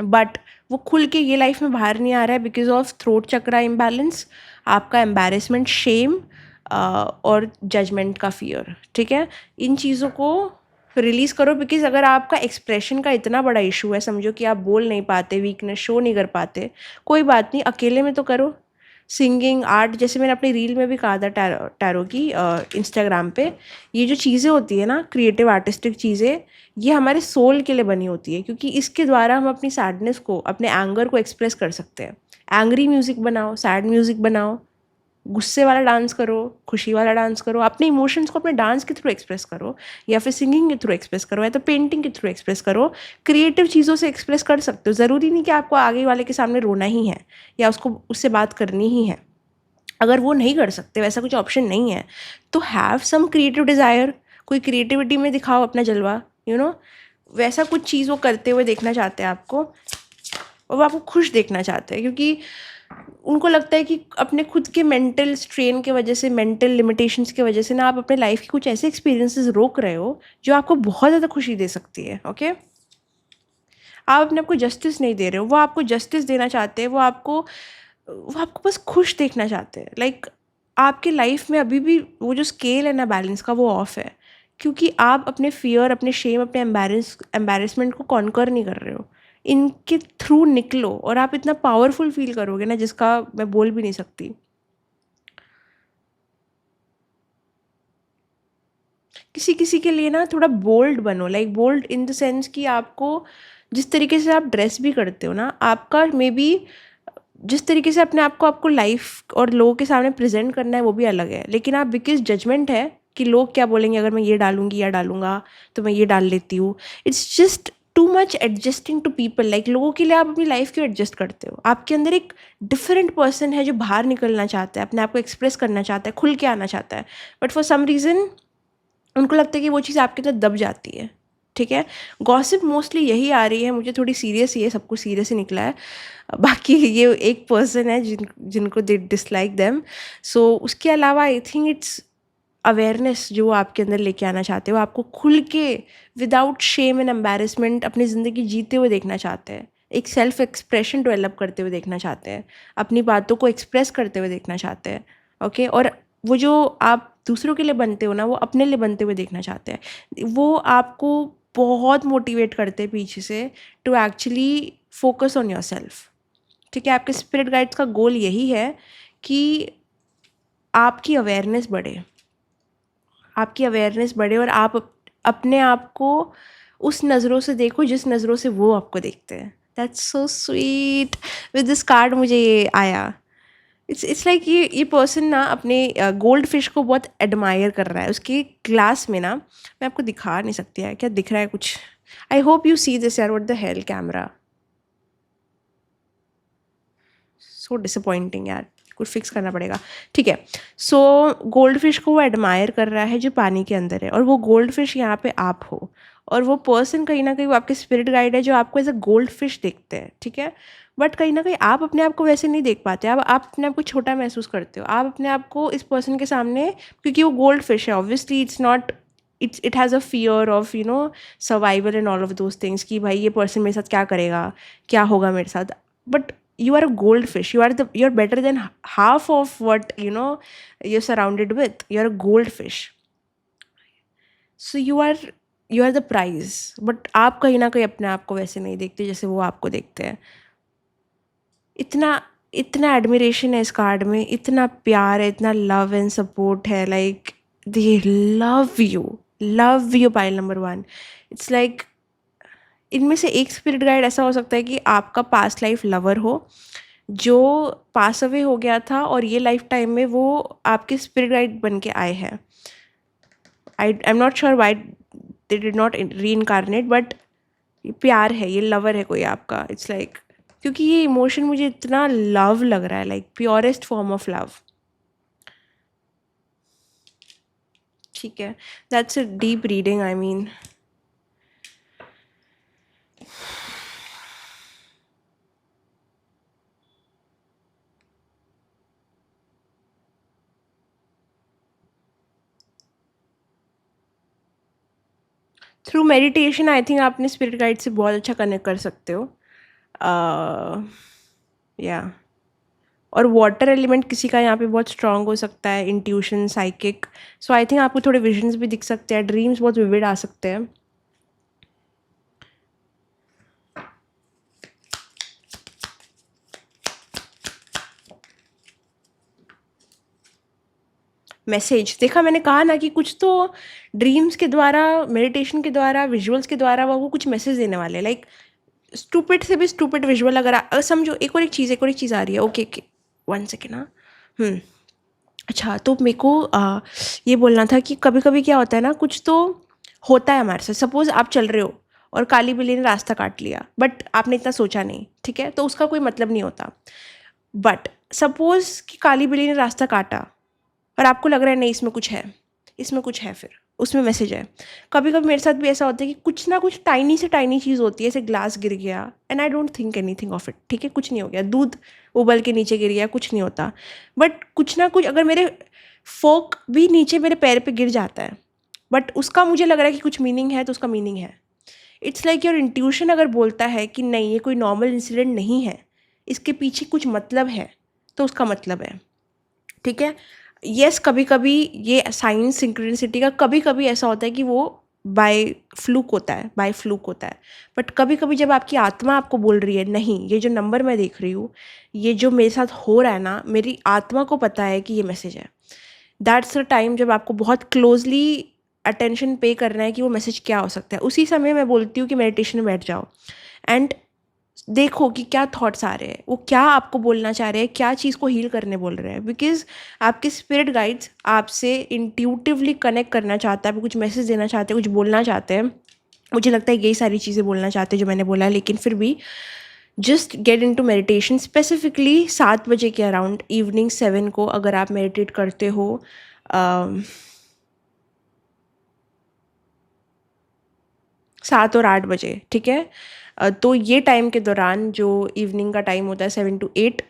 बट वो खुल के ये लाइफ में बाहर नहीं आ रहा है because of throat chakra imbalance, आपका एम्बैरेसमेंट, शेम और जजमेंट का फियर, ठीक है? इन चीज़ों को रिलीज़ करो, बिकॉज अगर आपका एक्सप्रेशन का इतना बड़ा इशू है, समझो कि आप बोल नहीं पाते, वीकनेस शो नहीं कर पाते, कोई बात नहीं, अकेले में तो करो। सिंगिंग, आर्ट, जैसे मैंने अपनी रील में भी कहा था, टैरो की इंस्टाग्राम पे, ये जो चीज़ें होती है ना, क्रिएटिव आर्टिस्टिक चीज़ें, ये हमारे सोल के लिए बनी होती है, क्योंकि इसके द्वारा हम अपनी सैडनेस को, अपने एंगर को एक्सप्रेस कर सकते हैं। एंग्री म्यूज़िक बनाओ, सैड म्यूज़िक बनाओ, गुस्से वाला डांस करो, खुशी वाला डांस करो, अपने इमोशंस को अपने डांस के थ्रू एक्सप्रेस करो, या फिर सिंगिंग के थ्रू एक्सप्रेस करो, या तो पेंटिंग के थ्रू एक्सप्रेस करो। क्रिएटिव चीज़ों से एक्सप्रेस कर सकते हो। ज़रूरी नहीं कि आपको आगे वाले के सामने रोना ही है, या उससे बात करनी ही है। अगर वो नहीं कर सकते, वैसा कुछ ऑप्शन नहीं है, तो हैव सम क्रिएटिव डिज़ायर, कोई क्रिएटिविटी में दिखाओ अपना जलवा, यू नो। वैसा कुछ चीज़ वो करते हुए देखना चाहते हैं आपको, और वो आपको खुश देखना चाहते हैं, क्योंकि उनको लगता है कि अपने खुद के मेंटल स्ट्रेन के वजह से, मेंटल लिमिटेशंस की वजह से ना, आप अपने लाइफ के कुछ ऐसे एक्सपीरियंसेस रोक रहे हो जो आपको बहुत ज़्यादा खुशी दे सकती है, ओके? आप अपने आप को जस्टिस नहीं दे रहे हो, वो आपको जस्टिस देना चाहते हैं, वो आपको बस खुश देखना चाहते हैं। लाइक आपके लाइफ में अभी भी वो जो स्केल है ना बैलेंस का, वो ऑफ है, क्योंकि आप अपने फियर, अपने शेम, अपने एम्बैरेसमेंट को कॉन्कर नहीं कर रहे हो। इनके थ्रू निकलो, और आप इतना पावरफुल फील करोगे ना, जिसका मैं बोल भी नहीं सकती। किसी किसी के लिए ना थोड़ा बोल्ड बनो, like bold in the sense कि आपको जिस तरीके से आप ड्रेस भी करते हो ना, आपका मे बी जिस तरीके से अपने आप को, आपको लाइफ और लोगों के सामने प्रेजेंट करना है, वो भी अलग है, लेकिन आप बिकॉज जजमेंट है कि लोग क्या बोलेंगे अगर मैं ये डालूंगी या डालूंगा, तो मैं ये डाल लेती हूँ। It's just too much adjusting to people. Like लोगों के लिए आप अपनी लाइफ क्यों एडजस्ट करते हो? आपके अंदर एक डिफरेंट पर्सन है जो बाहर निकलना चाहता है, अपने आप को एक्सप्रेस करना चाहता है, खुल के आना चाहता है, बट फॉर सम रीज़न उनको लगता है कि वो चीज़ आपके अंदर दब जाती है, ठीक है। गॉसिप मोस्टली यही आ रही है, मुझे थोड़ी सीरियस ही है, सब कुछ सीरियस ही निकला है। बाकी ये एक पर्सन है जिनको दे डिसलाइक देम। सो उसके अलावा आई थिंक इट्स अवेयरनेस जो वो आपके अंदर लेके आना चाहते हो, आपको खुल के विदाउट शेम एंड एम्बैरेसमेंट अपनी ज़िंदगी जीते हुए देखना चाहते हैं, एक सेल्फ एक्सप्रेशन डेवलप करते हुए देखना चाहते हैं, अपनी बातों को एक्सप्रेस करते हुए देखना चाहते हैं। ओके, और वो जो आप दूसरों के लिए बनते हो ना, वो अपने लिए बनते हुए देखना चाहते हैं। वो आपको बहुत मोटिवेट करते हैं पीछे से to actually focus on yourself. ठीक है, आपके स्पिरिट गाइड्स का गोल यही है कि आपकी अवेयरनेस बढ़े, आपकी अवेयरनेस बढ़े, और आप अपने आप को उस नज़रों से देखो जिस नज़रों से वो आपको देखते हैं। That's so sweet. With this card मुझे ये आया, इट्स लाइक ये पर्सन ना अपने गोल्ड फिश को बहुत एडमायर कर रहा है। उसके ग्लास में ना, मैं आपको दिखा नहीं सकती है, क्या दिख रहा है कुछ। I hope you see this यार, what the hell camera, so disappointing यार, कुछ फिक्स करना पड़ेगा। ठीक है, सो गोल्ड फिश को वो एडमायर कर रहा है जो पानी के अंदर है, और वो गोल्ड फिश यहाँ पे आप हो, और वो पर्सन कहीं ना कहीं वो आपके स्पिरिट गाइड है जो आपको एज अ गोल्ड फिश देखते हैं। ठीक है, बट कहीं ना कहीं आप अपने आप को वैसे नहीं देख पाते, आप अपने आप को छोटा महसूस करते हो, आप अपने आप को इस पर्सन के सामने, क्योंकि वो गोल्ड फिश है, obviously it's not, it has a fear of survival and all of those things, कि भाई ये पर्सन मेरे साथ क्या करेगा, क्या होगा मेरे साथ। But you are a goldfish, you're better than half of what you're surrounded with. You're a goldfish, so you are the prize. But आप कहीं ना कहीं अपने आप को वैसे नहीं देखते जैसे वो आपको देखते हैं। इतना इतना एडमिरेशन है इस कार्ड में, इतना प्यार है, इतना लव एंड सपोर्ट है, like they love you pile number 1। It's like इनमें से एक स्पिरिट गाइड ऐसा हो सकता है कि आपका पास्ट लाइफ लवर हो जो पास अवे हो गया था, और ये लाइफ टाइम में वो आपके स्पिरिट गाइड बन के आए हैं। आई am not sure why they did not री इनकारनेट, बट ये प्यार है, ये लवर है कोई आपका। इट्स लाइक क्योंकि ये इमोशन मुझे इतना लव लग रहा है, like purest form of love. ठीक है, that's a deep reading, I mean. Through meditation I think आप अपने स्पिरिट गाइड से बहुत अच्छा कनेक्ट कर सकते हो। या और वाटर एलिमेंट किसी का यहाँ पे बहुत स्ट्रांग हो सकता है, intuition, psychic. So I think आपको थोड़े विजन्स भी दिख सकते हैं, ड्रीम्स बहुत विविड आ सकते हैं। मैसेज देखा, मैंने कहा ना कि कुछ तो ड्रीम्स के द्वारा, मेडिटेशन के द्वारा, विजुअल्स के द्वारा वो कुछ मैसेज देने वाले, लाइक स्टूपिड से भी स्टूपिड विजुअल अगर समझो। एक और एक चीज़ आ रही है। ओके ओके, 1 सेकेंड ना। अच्छा, तो मेरे को ये बोलना था कि कभी कभी क्या होता है ना, कुछ तो होता है हमारे साथ। सपोज़ आप चल रहे हो और काली बिल्ली ने रास्ता काट लिया, बट आपने इतना सोचा नहीं, ठीक है, तो उसका कोई मतलब नहीं होता। बट सपोज़ कि काली बिल्ली ने रास्ता काटा और आपको लग रहा है नहीं इसमें कुछ है, इसमें कुछ है, फिर उसमें मैसेज है। कभी कभी मेरे साथ भी ऐसा होता है कि कुछ ना कुछ टाइनी से टाइनी चीज़ होती है, जैसे ग्लास गिर गया and I don't think anything of it, ठीक है, कुछ नहीं हो गया, दूध उबल के नीचे गिर गया, कुछ नहीं होता। बट कुछ ना कुछ अगर मेरे फोक भी नीचे मेरे पैर पे गिर जाता है, बट उसका मुझे लग रहा है कि कुछ मीनिंग है, तो उसका मीनिंग है। इट्स लाइक योर इंट्यूशन अगर बोलता है कि नहीं ये कोई नॉर्मल इंसिडेंट नहीं है, इसके पीछे कुछ मतलब है, तो उसका मतलब है। ठीक है, यस, कभी कभी ये साइंस सिंक्रोनिसिटी का कभी कभी ऐसा होता है कि वो बाय फ्लूक होता है। बट कभी कभी जब आपकी आत्मा आपको बोल रही है नहीं, ये जो नंबर मैं देख रही हूँ, ये जो मेरे साथ हो रहा है ना, मेरी आत्मा को पता है कि ये मैसेज है। दैट्स द टाइम जब आपको बहुत क्लोजली अटेंशन पे करना है कि वो मैसेज क्या हो सकता है। उसी समय मैं बोलती हूँ कि मेडिटेशन में बैठ जाओ एंड देखो कि क्या थॉट्स आ रहे हैं, वो क्या आपको बोलना चाह रहे हैं, क्या चीज़ को हील करने बोल रहे हैं। बिकॉज आपके स्पिरिट गाइड्स आपसे इंट्यूटिवली कनेक्ट करना चाहते हैं, आपको कुछ मैसेज देना चाहते हैं, कुछ बोलना चाहते हैं। मुझे लगता है यही सारी चीज़ें बोलना चाहते हैं जो मैंने बोला है, लेकिन फिर भी just get into meditation. Specifically 7 बजे के अराउंड, इवनिंग 7 को अगर आप मेडिटेट करते हो, 7 और 8 बजे, ठीक है। तो ये टाइम के दौरान जो इवनिंग का टाइम होता है 7 to 8,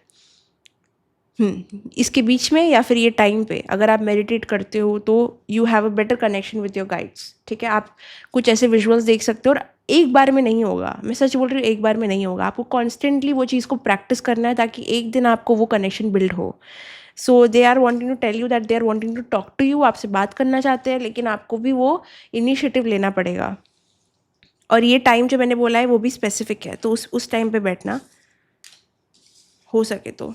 इसके बीच में या फिर ये टाइम पे अगर आप मेडिटेट करते हो तो you have a better connection with your guides, ठीक है। आप कुछ ऐसे विजुअल्स देख सकते हो, और एक बार में नहीं होगा, मैं सच बोल रही हूँ, एक बार में नहीं होगा, आपको कॉन्स्टेंटली वो चीज़ को प्रैक्टिस करना है ताकि एक दिन आपको वो कनेक्शन बिल्ड हो। So they are wanting to tell you that they are wanting to talk to you, आपसे बात करना चाहते हैं, लेकिन आपको भी वो इनिशिएटिव लेना पड़ेगा। और ये टाइम जो मैंने बोला है वो भी स्पेसिफिक है, तो उस टाइम पे बैठना हो सके तो।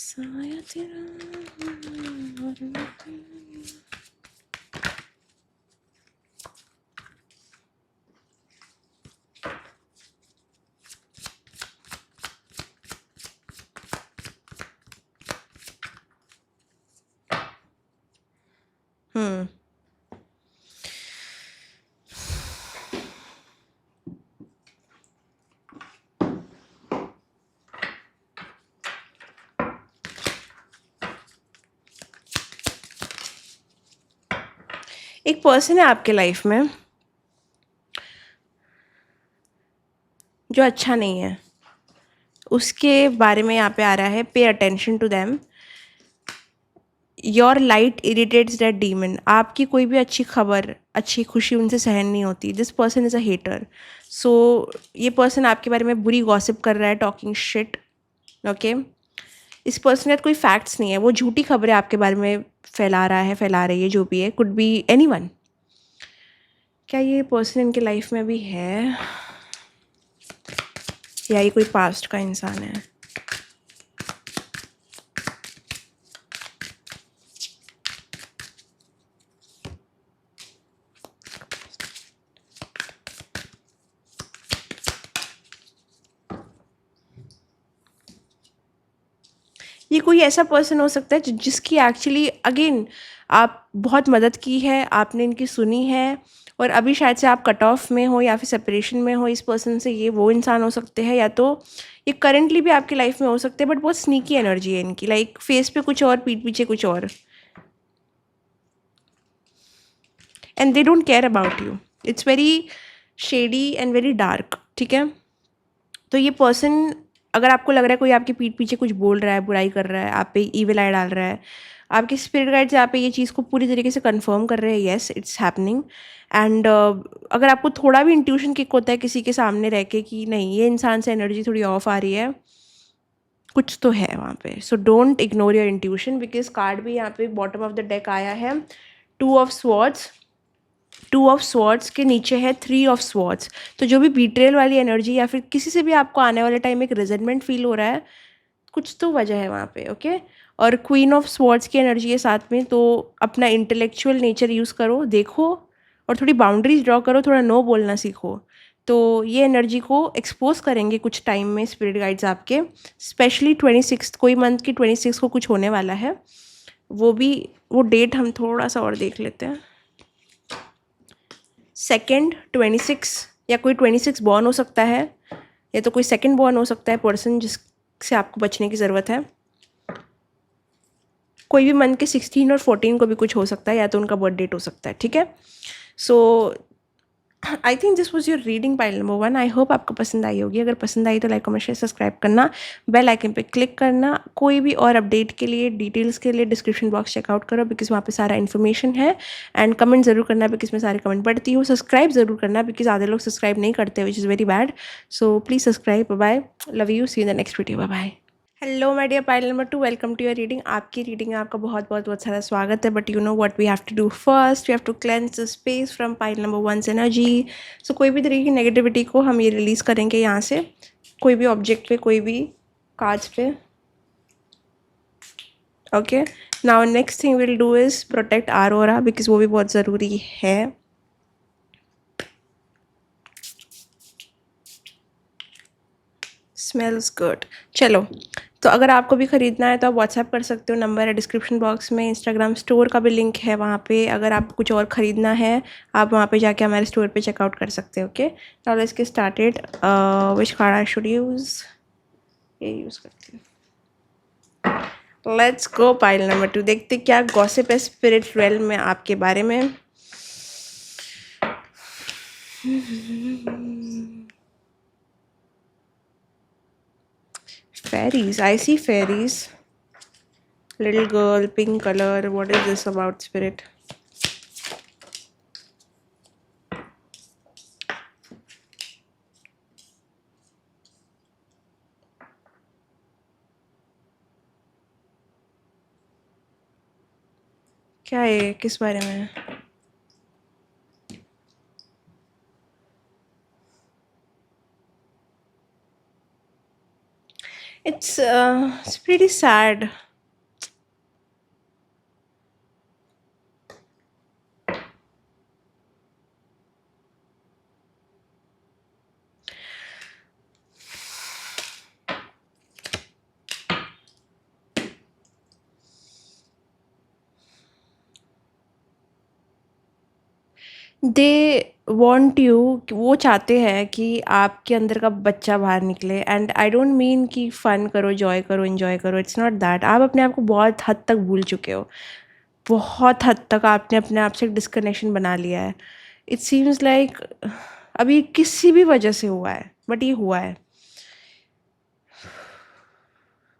साया तेरा एक पर्सन है आपके लाइफ में जो अच्छा नहीं है, उसके बारे में यहाँ पे आ रहा है, pay attention to them, your light irritates that demon. आपकी कोई भी अच्छी खबर, अच्छी खुशी उनसे सहन नहीं होती। This person is a hater. So ये पर्सन आपके बारे में बुरी गॉसिप कर रहा है, टॉकिंग शिट, ओके। इस पर्सन के कोई फैक्ट्स नहीं है, वो झूठी खबरें आपके बारे में फैला रहा है, फैला रही है, जो भी है, कुड बी एनीवन। क्या ये पर्सन इनके लाइफ में भी है, या ये कोई पास्ट का इंसान है? ये कोई ऐसा पर्सन हो सकता है जिसकी एक्चुअली अगेन आप बहुत मदद की है, आपने इनकी सुनी है, और अभी शायद से आप कट ऑफ में हो या फिर सेपरेशन में हो इस पर्सन से। ये वो इंसान हो सकते हैं, या तो ये करंटली भी आपकी लाइफ में हो सकते हैं, बट बहुत स्नीकी एनर्जी है इनकी, लाइक फेस पे कुछ और, पीठ पीछे कुछ और, and they don't care about you. It's very shady and very dark, ठीक है। तो ये पर्सन, अगर आपको लग रहा है कोई आपकी पीठ पीछे कुछ बोल रहा है, बुराई कर रहा है, आप पे ईविल आई डाल रहा है, आपके स्पिरिट गाइड्स यहाँ पे ये चीज़ को पूरी तरीके से कंफर्म कर रहे हैं, येस इट्स हैपनिंग। एंड अगर आपको थोड़ा भी इंट्यूशन किक होता है किसी के सामने रह के कि नहीं ये इंसान से एनर्जी थोड़ी ऑफ आ रही है, कुछ तो है वहाँ पे। So don't ignore your intuition, because card भी यहाँ पे बॉटम ऑफ द डेक आया है, 2 ऑफ स्वॉर्ड्स। 2 ऑफ स्वॉर्ड्स के नीचे है 3 ऑफ स्वॉर्ड्स। तो जो भी बीट्रेल वाली एनर्जी या फिर किसी से भी आपको आने वाले टाइम एक रिजेंटमेंट फील हो रहा है, कुछ तो वजह है वहाँ पे, ओके। और क्वीन ऑफ स्वॉर्ड्स की एनर्जी है साथ में, तो अपना इंटेलेक्चुअल नेचर यूज़ करो, देखो, और थोड़ी बाउंड्रीज ड्रॉ करो, थोड़ा नो बोलना सीखो। तो ये एनर्जी को एक्सपोज करेंगे कुछ टाइम में स्पिरिट गाइड्स आपके, स्पेशली 26, कोई मंथ की 26 को कुछ होने वाला है। वो डेट हम थोड़ा सा और देख लेते हैं। 2nd 26, या कोई 26 बॉर्न हो सकता है, या तो कोई सेकंड बॉर्न हो सकता है पर्सन जिससे आपको बचने की ज़रूरत है। कोई भी मंथ के 16 और 14 को भी कुछ हो सकता है, या तो उनका बर्थ डेट हो सकता है, ठीक है। So I think this was your reading pile number 1। I hope आपको पसंद आई होगी। अगर पसंद आई तो लाइक कमेंट शेयर सब्सक्राइब करना, बेल आइकन पे क्लिक करना। कोई भी और अपडेट के लिए, डिटेल्स के लिए डिस्क्रिप्शन बॉक्स चेकआउट करो, बिकॉज वहाँ पे सारा इन्फॉर्मेशन है। एंड कमेंट ज़रूर करना, बिकॉज मैं सारे कमेंट पढ़ती हूँ। सब्सक्राइब ज़रूर करना, बिकॉज आधे लोग सब्सक्राइब नहीं करते, which is very bad. So please subscribe. Bye, love you, see you in the next video, bye. Hello my dear pile number 2, welcome to your reading. आपकी रीडिंग में आपका बहुत बहुत बहुत सारा स्वागत है। But you know what we have to do first, we have to cleanse the space from pile number 1 energy. So कोई भी तरीके की नेगेटिविटी को हम ये रिलीज़ करेंगे यहाँ से, कोई भी ऑब्जेक्ट पे, कोई भी कार्ड्स पे, okay. Now next thing will do is protect our aura, because वो भी बहुत ज़रूरी है। Smells good. चलो, तो अगर आपको भी ख़रीदना है तो आप व्हाट्सएप कर सकते हो, नंबर है डिस्क्रिप्शन बॉक्स में। इंस्टाग्राम स्टोर का भी लिंक है वहाँ पे। अगर आपको कुछ और ख़रीदना है आप वहाँ पे जाके हमारे स्टोर पे चेकआउट कर सकते हो, okay. Now let's get started. Which card I should use? ये यूज़ करती हूँ। लेट्स गो पाइल नंबर 2, देखते क्या गॉसिप है स्पिरिट रेल में आपके बारे में. Fairies, I see fairies. Little girl, pink color. What is this about, spirit? क्या है, किस बारे में है? It's pretty sad. They want you, वो चाहते हैं कि आपके अंदर का बच्चा बाहर निकले. एंड आई डोंट मीन कि फ़न करो, जॉय करो, इन्जॉय करो. It's not that. आप अपने आप को बहुत हद तक भूल चुके हो. बहुत हद तक आपने अपने आप से एक डिस्कनेक्शन बना लिया है. इट सीम्स लाइक अभी किसी भी वजह से हुआ है, बट ये हुआ है.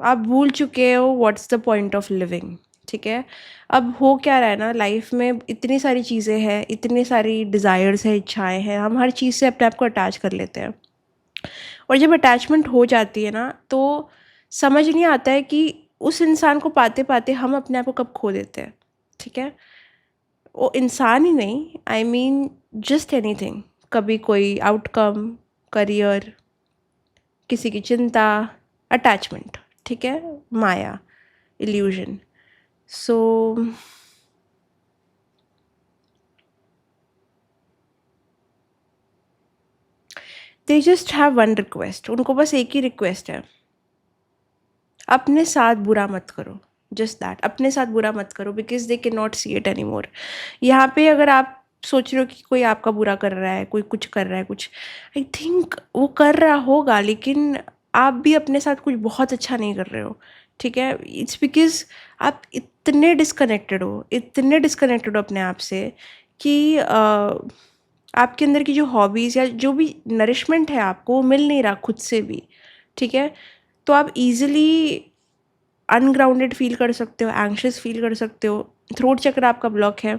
आप भूल चुके हो what's the point of living. ठीक है, अब हो क्या रहा है ना, लाइफ में इतनी सारी चीज़ें हैं, इतनी सारी डिज़ायर्स है, इच्छाएं हैं. हम हर चीज़ से अपने आप को अटैच कर लेते हैं. और जब अटैचमेंट हो जाती है ना, तो समझ नहीं आता है कि उस इंसान को पाते पाते हम अपने आप को कब खो देते हैं. ठीक है, वो इंसान ही नहीं, आई मीन जस्ट एनीथिंग. कभी कोई आउटकम, करियर, किसी की चिंता, अटैचमेंट. ठीक है, माया, illusion. So they just have one request. उनको बस एक ही रिक्वेस्ट है, अपने साथ बुरा मत करो. जस्ट दैट, अपने साथ बुरा मत करो, because they can not see it any more. यहाँ पे अगर आप सोच रहे हो कि कोई आपका बुरा कर रहा है, कोई कुछ कर रहा है, कुछ, आई थिंक वो कर रहा होगा, लेकिन आप भी अपने साथ कुछ बहुत अच्छा नहीं कर रहे हो. ठीक है, इट्स बिकॉज आप इतने डिस्कनेक्टेड हो, इतने डिस्कनेक्टेड हो अपने आप से कि आपके अंदर की जो हॉबीज़ या जो भी नरिशमेंट है आपको, वो मिल नहीं रहा खुद से भी. ठीक है, तो आप इजीली अनग्राउंडेड फील कर सकते हो, एंग्शियस फील कर सकते हो. थ्रोट चक्र आपका ब्लॉक है.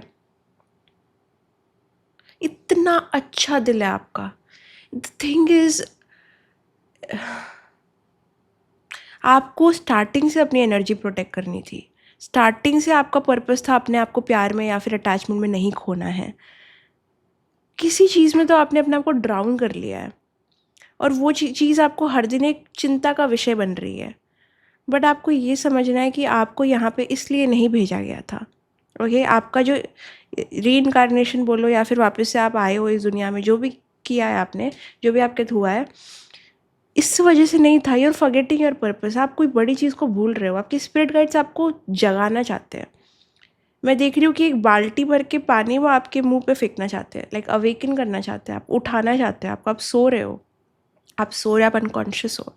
इतना अच्छा दिल है आपका. द थिंग इज, आपको स्टार्टिंग से अपनी एनर्जी प्रोटेक्ट करनी थी. स्टार्टिंग से आपका पर्पस था अपने आप को प्यार में या फिर अटैचमेंट में नहीं खोना है. किसी चीज़ में तो आपने अपने आप को ड्राउन कर लिया है, और वो चीज़ आपको हर दिन एक चिंता का विषय बन रही है. बट आपको ये समझना है कि आपको यहाँ पे इसलिए नहीं भेजा गया था. ओके, आपका जो री बोलो या फिर वापस से आप आए हो इस दुनिया में, जो भी किया है आपने, जो भी आपके हुआ है, इस वजह से नहीं था. You're forgetting your purpose. आप कोई बड़ी चीज़ को भूल रहे हो. आपके स्पिरिट गाइड्स आपको जगाना चाहते हैं. मैं देख रही हूँ कि एक बाल्टी भर के पानी वो आपके मुंह पे फेंकना चाहते हैं, लाइक अवेकन करना चाहते हैं, आप उठाना चाहते हैं आपको. आप सो रहे हो, आप सो रहे हो, आप अनकॉन्शियस हो.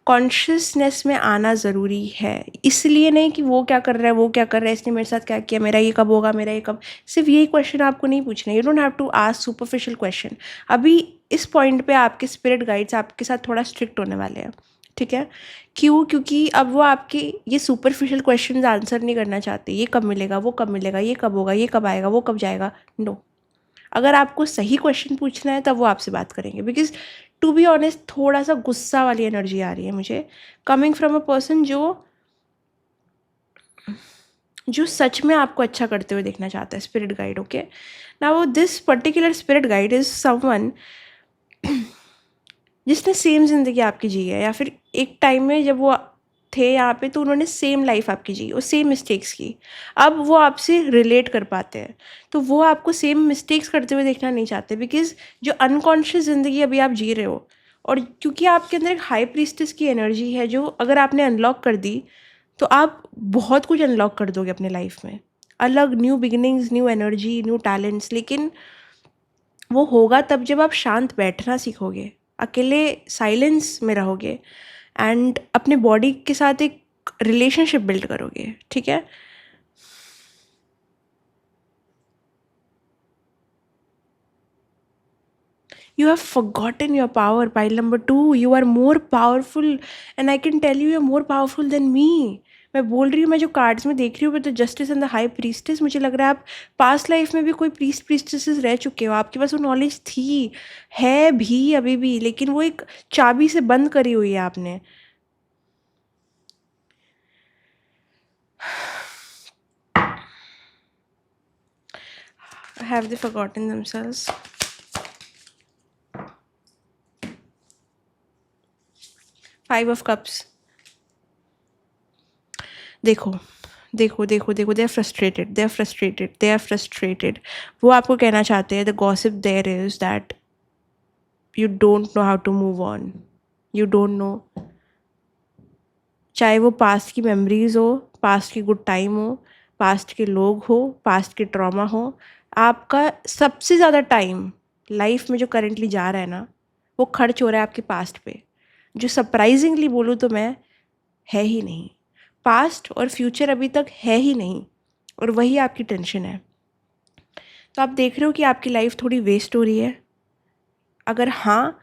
कॉन्शियसनेस में आना ज़रूरी है. इसलिए नहीं कि वो क्या कर रहा है, वो क्या कर रहा है, इसने मेरे साथ क्या किया, मेरा ये कब होगा, मेरा ये कब. सिर्फ यही क्वेश्चन आपको नहीं पूछना. You don't have to ask superficial question. अभी इस पॉइंट पे आपके स्पिरिट गाइड्स आपके साथ थोड़ा स्ट्रिक्ट होने वाले हैं. ठीक है, क्यों? क्योंकि अब वो आपके ये सुपरफिशियल क्वेश्चन आंसर नहीं करना चाहते. ये कब मिलेगा, वो कब मिलेगा, ये कब होगा, ये कब आएगा, वो कब जाएगा. नो, अगर आपको सही क्वेश्चन पूछना है तब वो आपसे बात करेंगे. बिकॉज टू बी ऑनेस्ट, थोड़ा सा गुस्सा वाली एनर्जी आ रही है मुझे, कमिंग फ्रॉम अ पर्सन जो सच में आपको अच्छा करते हुए देखना चाहता है. Spirit guide. ओके, ना वो this particular spirit guide is someone जिसने सेम ज़िंदगी आपकी जी है, या फिर एक टाइम में जब वो थे यहाँ पे तो उन्होंने सेम लाइफ आपकी जी और सेम मिस्टेक्स की. अब वो आपसे रिलेट कर पाते हैं, तो वो आपको सेम मिस्टेक्स करते हुए देखना नहीं चाहते. बिकॉज जो अनकॉन्शियस ज़िंदगी अभी आप जी रहे हो, और क्योंकि आपके अंदर एक हाई प्रीस्टेस की एनर्जी है जो अगर आपने अनलॉक कर दी तो आप बहुत कुछ अनलॉक कर दोगे अपने लाइफ में. अलग new beginnings, new energy, new talents. लेकिन वो होगा तब जब आप शांत बैठना सीखोगे, अकेले साइलेंस में रहोगे, एंड अपने बॉडी के साथ एक रिलेशनशिप बिल्ड करोगे, ठीक है? You have forgotten your power. Pile number 2, you are more powerful, and I can tell you are more powerful than me. मैं बोल रही हूँ, मैं जो कार्ड्स में देख रही हूँ, तो justice and the high priestess, मुझे लग रहा है आप पास्ट लाइफ में भी कोई प्रीस्टेसेस रह चुके हो, आपके पास वो नॉलेज थी, है भी अभी भी, लेकिन वो एक चाबी से बंद करी हुई है आपने. Have they forgotten themselves? Five of Cups. देखो देखो देखो देखो, they are frustrated, they are frustrated, they are frustrated. वो आपको कहना चाहते हैं, the gossip there is that you don't know how to move on. You don't know. चाहे वो पास्ट की मेमोरीज हो, पास्ट की गुड टाइम हो, पास्ट के लोग हो, पास्ट के ट्रॉमा हो, आपका सबसे ज़्यादा टाइम लाइफ में जो करेंटली जा रहा है ना, वो खर्च हो रहा है आपके पास्ट पे, जो सरप्राइजिंगली बोलूँ तो मैं, है ही नहीं. पास्ट और फ्यूचर अभी तक है ही नहीं, और वही आपकी टेंशन है. तो आप देख रहे हो कि आपकी लाइफ थोड़ी वेस्ट हो रही है. अगर हाँ,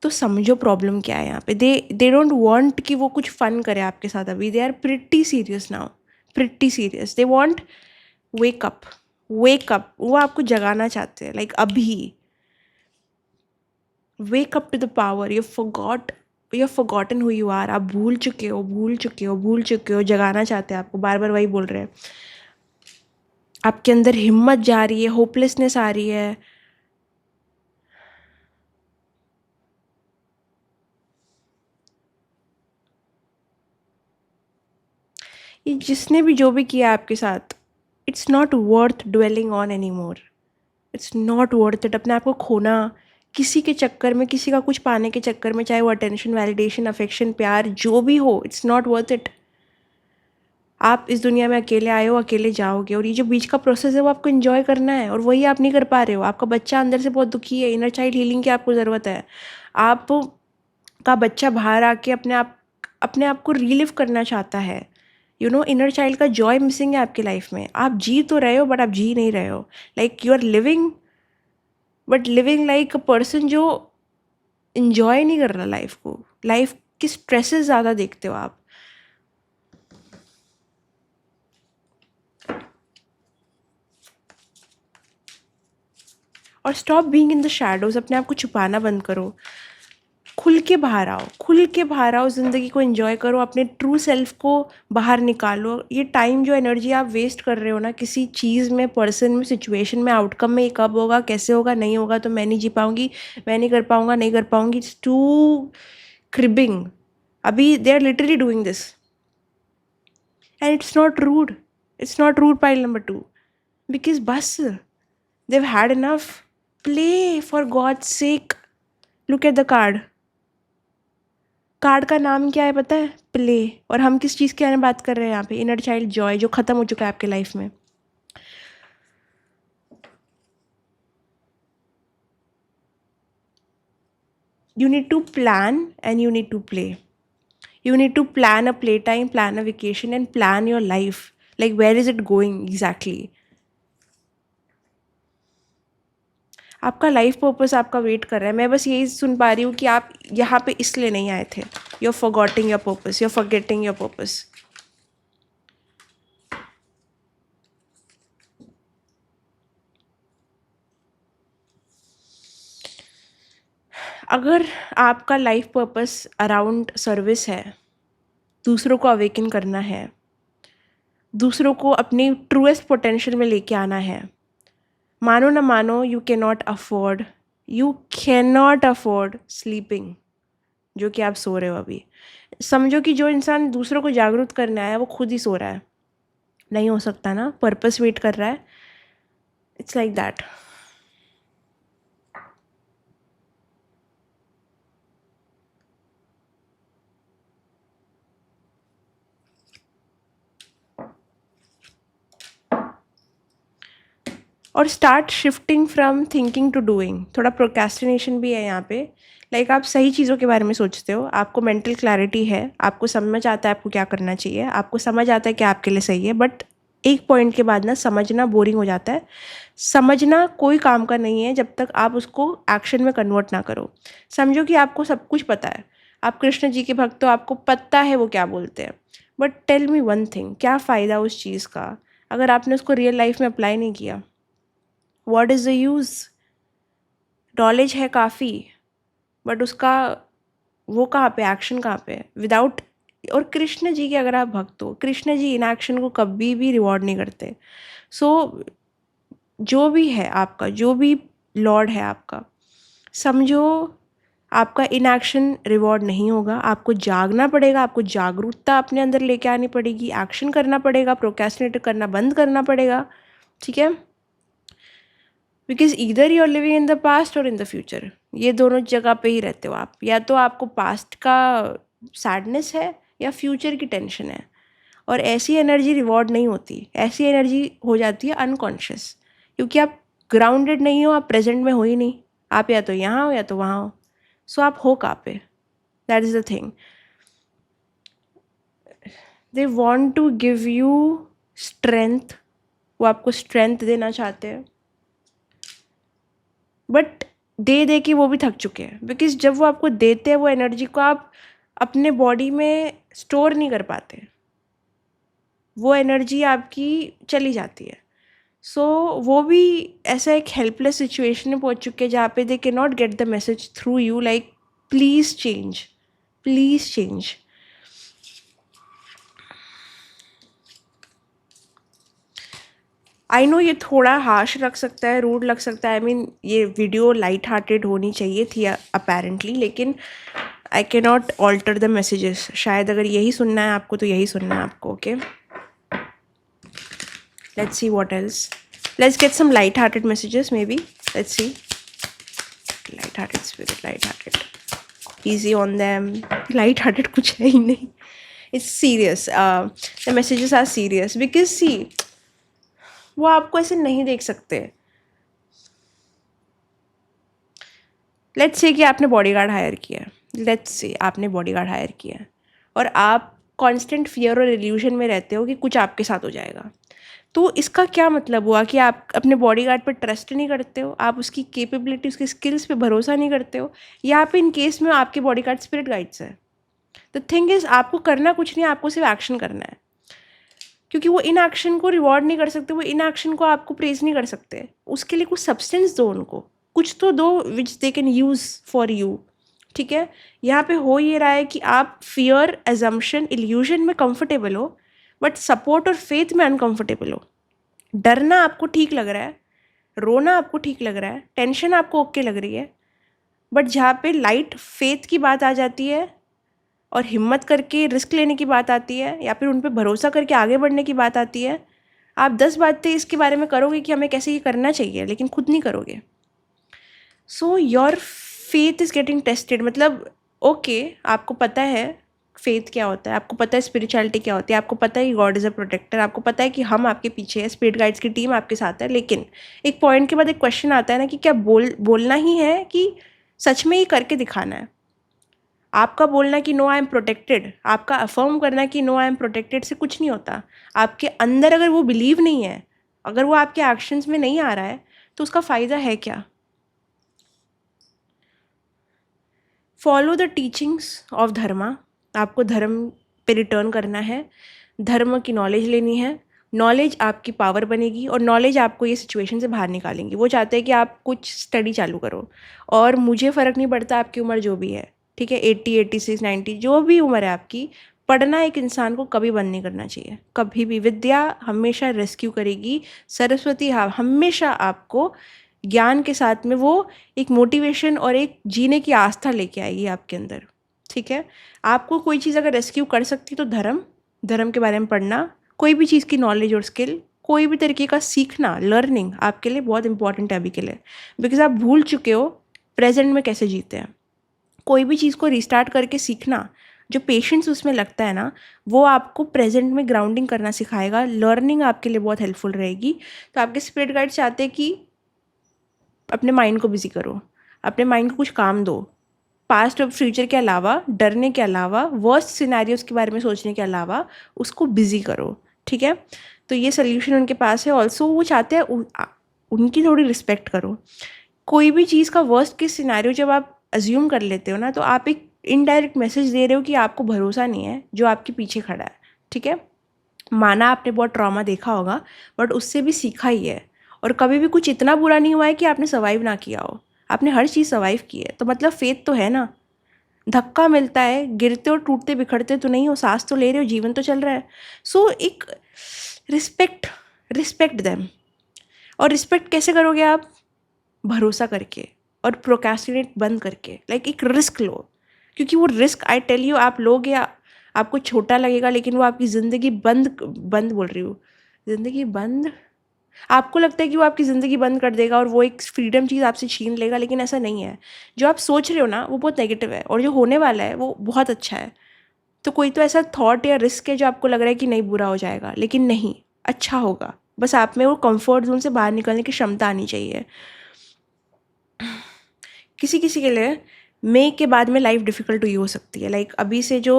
तो समझो प्रॉब्लम क्या है यहाँ पे. दे डोंट वांट कि वो कुछ फन करे आपके साथ अभी. They are pretty serious now, pretty serious. They want wake up, wake up. वो आपको जगाना चाहते हैं, लाइक अभी. Wake up to the power. You forgotten who you are. आप भूल चुके हो, भूल चुके हो, भूल चुके हो. जगाना चाहते हैं आपको, बार बार वही बोल रहे हैं. आपके अंदर हिम्मत जा रही है, होपलेसनेस आ रही है. ये जिसने भी जो भी किया आपके साथ, it's not worth dwelling on any more. It's not worth it. अपने आप को खोना किसी के चक्कर में, किसी का कुछ पाने के चक्कर में, चाहे वो अटेंशन, वैलिडेशन, अफेक्शन, प्यार जो भी हो, इट्स नॉट वर्थ इट. आप इस दुनिया में अकेले आए हो, अकेले जाओगे, और ये जो बीच का प्रोसेस है वो आपको इन्जॉय करना है, और वही आप नहीं कर पा रहे हो. आपका बच्चा अंदर से बहुत दुखी है. इनर चाइल्ड हीलिंग की आपको ज़रूरत है. आप का बच्चा बाहर आके अपने आप को रिलिव करना चाहता है. यू नो, इनर चाइल्ड का जॉय मिसिंग है आपकी लाइफ में. आप जी तो रहे हो, बट आप जी नहीं रहे हो. Like you are living, but living like a person जो इन्जॉय नहीं कर रहा लाइफ को. लाइफ की स्ट्रेसेस ज़्यादा देखते हो आप. और stop being in the shadows. अपने आप को छुपाना बंद करो. खुल के बाहर आओ, खुल के बाहर आओ. ज़िंदगी को एंजॉय करो, अपने ट्रू सेल्फ को बाहर निकालो. ये टाइम, जो एनर्जी आप वेस्ट कर रहे हो ना किसी चीज़ में, पर्सन में, सिचुएशन में, आउटकम में, ये कब होगा, कैसे होगा, नहीं होगा तो मैं नहीं जी पाऊँगी, मैं नहीं कर पाऊँगा, नहीं कर पाऊँगी. It's too cribbing. अभी they are literally doing this, and it's not rude. It's not rude. Pile number 2, because बस they've had enough. Play, for God's sake. Look at the card. Card का नाम क्या है पता है? प्ले. और हम किस चीज़ के बारे में बात कर रहे हैं यहाँ पे? इनर चाइल्ड जॉय, जो ख़त्म हो चुका है आपके लाइफ में. You need to plan and you need to play. You need to plan a playtime, plan a vacation, and plan your life. Like, where is it going exactly? आपका लाइफ पर्पस आपका वेट कर रहा है. मैं बस यही सुन पा रही हूँ कि आप यहाँ पे इसलिए नहीं आए थे. You are forgetting your purpose, you are forgetting your purpose. अगर आपका लाइफ पर्पस अराउंड सर्विस है, दूसरों को अवेकन करना है, दूसरों को अपनी ट्रूएस्ट पोटेंशियल में लेके आना है, मानो ना मानो, you can not afford sleeping, जो कि आप सो रहे हो अभी. समझो कि जो इंसान दूसरों को जागरूक करने आया वो खुद ही सो रहा है. नहीं हो सकता ना, पर्पस वेट कर रहा है. It's like that. और start shifting from thinking to doing. थोड़ा प्रोक्रेस्टिनेशन भी है यहाँ पे। लाइक आप सही चीज़ों के बारे में सोचते हो, आपको मेंटल क्लैरिटी है, आपको समझ आता है आपको क्या करना चाहिए, आपको समझ आता है क्या आपके लिए सही है, बट एक पॉइंट के बाद ना समझना बोरिंग हो जाता है। समझना कोई काम का नहीं है जब तक आप उसको एक्शन में कन्वर्ट ना करो। समझो कि आपको सब कुछ पता है, आप कृष्ण जी के भक्त हो, आपको पता है वो क्या बोलते हैं, but tell me one thing, क्या फ़ायदा उस चीज़ का अगर आपने उसको रियल लाइफ में अप्लाई नहीं किया? What is the use? Knowledge है काफ़ी, बट उसका वो कहाँ पे, एक्शन कहाँ पे है विदाउट। और कृष्ण जी के अगर आप भक्त हो, कृष्ण जी इन एक्शन को कभी भी रिवॉर्ड नहीं करते। सो जो भी है आपका, जो भी लॉर्ड है आपका, समझो आपका इनएक्शन रिवॉर्ड नहीं होगा। आपको जागना पड़ेगा, आपको जागरूकता अपने अंदर लेके आनी पड़ेगी, एक्शन करना पड़ेगा, प्रोक्रेस्टिनेट करना बंद करना पड़ेगा, ठीक है? Because either you are living in the past और इन द फ्यूचर, ये दोनों जगह पे ही रहते हो आप। या तो आपको पास्ट का सैडनेस है या फ्यूचर की टेंशन है, और ऐसी एनर्जी रिवॉर्ड नहीं होती, ऐसी एनर्जी हो जाती है अनकॉन्शियस, क्योंकि आप ग्राउंडेड नहीं हो, आप प्रेजेंट में हो ही नहीं, आप या तो यहाँ हो या तो वहाँ हो। सो आप हो कहाँ पे? That is the thing. They want to give you strength, वो आपको स्ट्रेंथ देना चाहते हैं, बट दे दे के वो भी थक चुके हैं। बिकॉज जब वो आपको देते हैं वो एनर्जी को आप अपने बॉडी में स्टोर नहीं कर पाते, वो एनर्जी आपकी चली जाती है। सो वो भी ऐसा एक हेल्पलेस सिचुएशन में पहुंच चुके हैं जहाँ पे दे can not get the message through you, like please change, please change. I know ये थोड़ा हार्श लग सकता है, रूड लग सकता है, आई मीन ये वीडियो लाइट हार्टेड होनी चाहिए थी अपेरेंटली, लेकिन I can not alter the messages. शायद अगर यही सुनना है आपको तो यही सुनना है आपको, okay? Let's see what else, let's get some light hearted messages maybe, let's see. Light hearted spirit, light hearted, easy on them, light hearted कुछ है ही नहीं, it's serious, the messages are serious because see वो आपको ऐसे नहीं देख सकते। लेट्स से कि आपने बॉडीगार्ड हायर किया, लेट्स से आपने बॉडीगार्ड हायर किया और आप कांस्टेंट फियर और इल्यूजन में रहते हो कि कुछ आपके साथ हो जाएगा, तो इसका क्या मतलब हुआ कि आप अपने बॉडीगार्ड पर ट्रस्ट नहीं करते हो, आप उसकी कैपेबिलिटी, उसकी स्किल्स पे भरोसा नहीं करते हो। यहाँ पे इन केस में आपके बॉडीगार्ड स्पिरिट गाइड्स है। द थिंग इज़ आपको करना कुछ नहीं, आपको सिर्फ एक्शन करना है, क्योंकि वो इन एक्शन को रिवॉर्ड नहीं कर सकते, वो इन एक्शन को आपको प्रेज नहीं कर सकते। उसके लिए कुछ सब्सटेंस दो उनको, कुछ तो दो which they can use for you, ठीक है? यहाँ पे हो ये रहा है कि आप फियर, एजम्पशन, इल्यूजन में कंफर्टेबल हो, बट सपोर्ट और फेथ में अनकंफर्टेबल हो। डरना आपको ठीक लग रहा है, रोना आपको ठीक लग रहा है, टेंशन आपको ओके लग रही है, बट जहाँ पे लाइट फेथ की बात आ जाती है और हिम्मत करके रिस्क लेने की बात आती है, या फिर उन पे भरोसा करके आगे बढ़ने की बात आती है, आप 10 बातें इसके बारे में करोगे कि हमें कैसे ये करना चाहिए, लेकिन खुद नहीं करोगे। So your faith is getting tested. मतलब ओके, आपको पता है फेथ क्या होता है, आपको पता है स्पिरिचुअलिटी क्या होती है, आपको पता है कि गॉड इज़ अ प्रोटेक्टर, आपको पता है कि हम आपके पीछे है, स्पिरिट गाइड्स की टीम आपके साथ है, लेकिन एक पॉइंट के बाद एक क्वेश्चन आता है ना कि क्या बोलना ही है कि सच में ये करके दिखाना है? आपका बोलना कि नो आई एम प्रोटेक्टेड, आपका अफर्म करना कि नो आई एम प्रोटेक्टेड से कुछ नहीं होता। आपके अंदर अगर वो बिलीव नहीं है, अगर वो आपके एक्शंस में नहीं आ रहा है, तो उसका फ़ायदा है क्या? फॉलो द टीचिंग्स ऑफ धर्मा। आपको धर्म पे रिटर्न करना है, धर्म की नॉलेज लेनी है, नॉलेज आपकी पावर बनेगी और नॉलेज आपको ये सिचुएशन से बाहर निकालेंगी। वो चाहते हैं कि आप कुछ स्टडी चालू करो, और मुझे फ़र्क नहीं पड़ता आपकी उम्र जो भी है, ठीक है, 80, 86, 90, जो भी उम्र है आपकी, पढ़ना एक इंसान को कभी बंद नहीं करना चाहिए, कभी भी। विद्या हमेशा रेस्क्यू करेगी, सरस्वती हमेशा आपको ज्ञान के साथ में वो एक मोटिवेशन और एक जीने की आस्था लेके आएगी आपके अंदर, ठीक है? आपको कोई चीज़ अगर रेस्क्यू कर सकती तो धर्म, धर्म के बारे में पढ़ना, कोई भी चीज़ की नॉलेज और स्किल, कोई भी तरीके का सीखना, लर्निंग आपके लिए बहुत इंपॉर्टेंट है अभी के लिए, बिकॉज आप भूल चुके हो प्रेजेंट में कैसे जीते हैं। कोई भी चीज़ को रिस्टार्ट करके सीखना, जो पेशेंस उसमें लगता है ना, वो आपको प्रेजेंट में ग्राउंडिंग करना सिखाएगा। लर्निंग आपके लिए बहुत हेल्पफुल रहेगी। तो आपके स्पिरिट गाइड चाहते हैं कि अपने माइंड को बिजी करो, अपने माइंड को कुछ काम दो, पास्ट और फ्यूचर के अलावा, डरने के अलावा, वर्स्ट सिनेरियोज के बारे में सोचने के अलावा उसको बिजी करो, ठीक है। तो ये सोल्यूशन उनके पास है। ऑल्सो वो चाहते हैं उनकी थोड़ी रिस्पेक्ट करो। कोई भी चीज़ का वर्स्ट केस सिनेरियो जब आप अज्यूम कर लेते हो ना, तो आप एक इनडायरेक्ट मैसेज दे रहे हो कि आपको भरोसा नहीं है जो आपके पीछे खड़ा है, ठीक है। माना आपने बहुत ट्रॉमा देखा होगा, बट उससे भी सीखा ही है। और कभी भी कुछ इतना बुरा नहीं हुआ है कि आपने सर्वाइव ना किया हो, आपने हर चीज़ सर्वाइव की है। तो मतलब फेथ तो है ना। धक्का मिलता है, गिरते और टूटते बिखरते तो नहीं हो, सांस तो ले रहे हो, जीवन तो चल रहा है। सो एक रिस्पेक्ट, रिस्पेक्ट देम। और रिस्पेक्ट कैसे करोगे आप? भरोसा करके और प्रोक्रेस्टिनेट बंद करके, लाइक एक रिस्क लो। क्योंकि वो रिस्क, आई टेल यू, आप लोगे या आपको छोटा लगेगा, लेकिन वो आपकी ज़िंदगी बंद बंद बोल रही हूँ, ज़िंदगी बंद, आपको लगता है कि वो आपकी ज़िंदगी बंद कर देगा और वो एक फ्रीडम चीज़ आपसे छीन लेगा, लेकिन ऐसा नहीं है। जो आप सोच रहे हो ना वो बहुत नेगेटिव है, और जो होने वाला है वो बहुत अच्छा है। तो कोई तो ऐसा थॉट या रिस्क है जो आपको लग रहा है कि नहीं बुरा हो जाएगा, लेकिन नहीं, अच्छा होगा। बस आप में वो कंफर्ट जोन से बाहर निकलने की क्षमता आनी चाहिए। किसी किसी के लिए मई के बाद में लाइफ डिफ़िकल्ट हुई हो सकती है। लाइक अभी से जो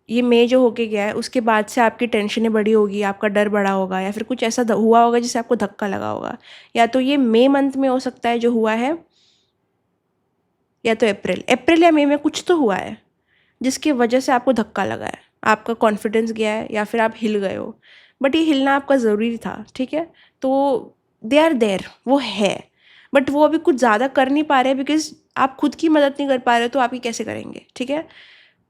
ये मई जो होके गया है, उसके बाद से आपकी टेंशनें बढ़ी होगी, आपका डर बढ़ा होगा, या फिर कुछ ऐसा हुआ होगा जिससे आपको धक्का लगा होगा। या तो ये मई मंथ में हो सकता है जो हुआ है, या तो अप्रैल या मई में कुछ तो हुआ है जिसकी वजह से आपको धक्का लगा है, आपका कॉन्फिडेंस गया है, या फिर आप हिल गए हो। बट ये हिलना आपका ज़रूरी था, ठीक है। तो दे आर देयर, वो है। बट वो अभी कुछ ज़्यादा कर नहीं पा रहे बिकॉज आप खुद की मदद नहीं कर पा रहे हो, तो आप ये कैसे करेंगे, ठीक है।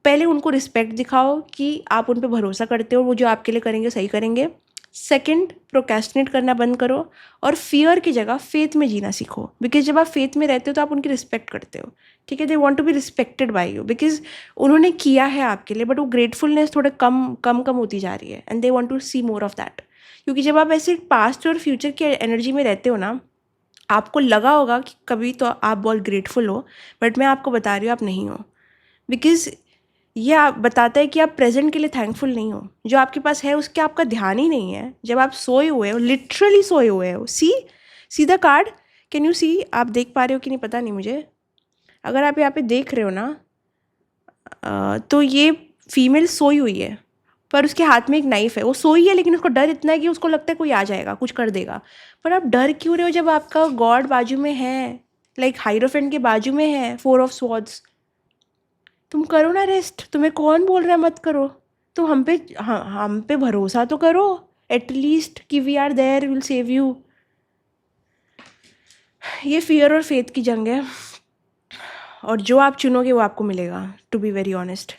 पहले उनको रिस्पेक्ट दिखाओ कि आप उन पे भरोसा करते हो, वो जो आपके लिए करेंगे सही करेंगे। सेकंड, प्रोक्रेस्टिनेट करना बंद करो, और फियर की जगह फेथ में जीना सीखो। बिकॉज जब आप फेथ में रहते हो तो आप उनकी रिस्पेक्ट करते हो, ठीक है। They want to be respected by you because उन्होंने किया है आपके लिए, बट वो ग्रेटफुलनेस थोड़ा कम कम कम होती जा रही है, and they want to see more of that. क्योंकि जब आप ऐसे पास्ट और फ्यूचर की एनर्जी में रहते हो ना, आपको लगा होगा कि कभी तो आप बहुत ग्रेटफुल हो, बट मैं आपको बता रही हूँ आप नहीं हो। बिकॉज ये आप बताता है कि आप प्रेजेंट के लिए थैंकफुल नहीं हो। जो आपके पास है उसके आपका ध्यान ही नहीं है। जब आप सोए हुए हो, लिटरली सोए हुए हो, see the card, can you see? आप देख पा रहे हो कि नहीं पता नहीं मुझे। अगर आप यहाँ पे देख रहे हो ना, तो ये फीमेल सोई हुई है, पर उसके हाथ में एक नाइफ है। वो सोई है लेकिन उसको डर इतना है कि उसको लगता है कोई आ जाएगा, कुछ कर देगा। पर आप डर क्यों रहे हो जब आपका गॉड बाजू में है, लाइक हाइरोफेंट के बाजू में है, 4 ऑफ स्वॉर्ड्स। तुम करो ना रेस्ट, तुम्हें कौन बोल रहा है मत करो? तो हम पे भरोसा तो करो एटलीस्ट, कि we are there, will save you. ये फियर और फेथ की जंग है, और जो आप चुनोगे वो आपको मिलेगा, टू बी वेरी ऑनेस्ट।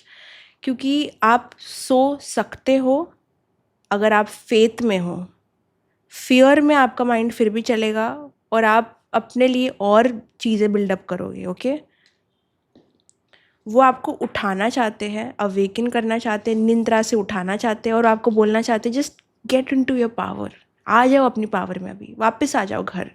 क्योंकि आप सो सकते हो अगर आप फेथ में हो। फियर में आपका माइंड फिर भी चलेगा, और आप अपने लिए और चीज़ें बिल्डअप करोगे, ओके। वो आपको उठाना चाहते हैं, अवेकन करना चाहते हैं, निंद्रा से उठाना चाहते हैं, और आपको बोलना चाहते हैं just get into your power. आ जाओ अपनी पावर में, अभी वापस आ जाओ घर।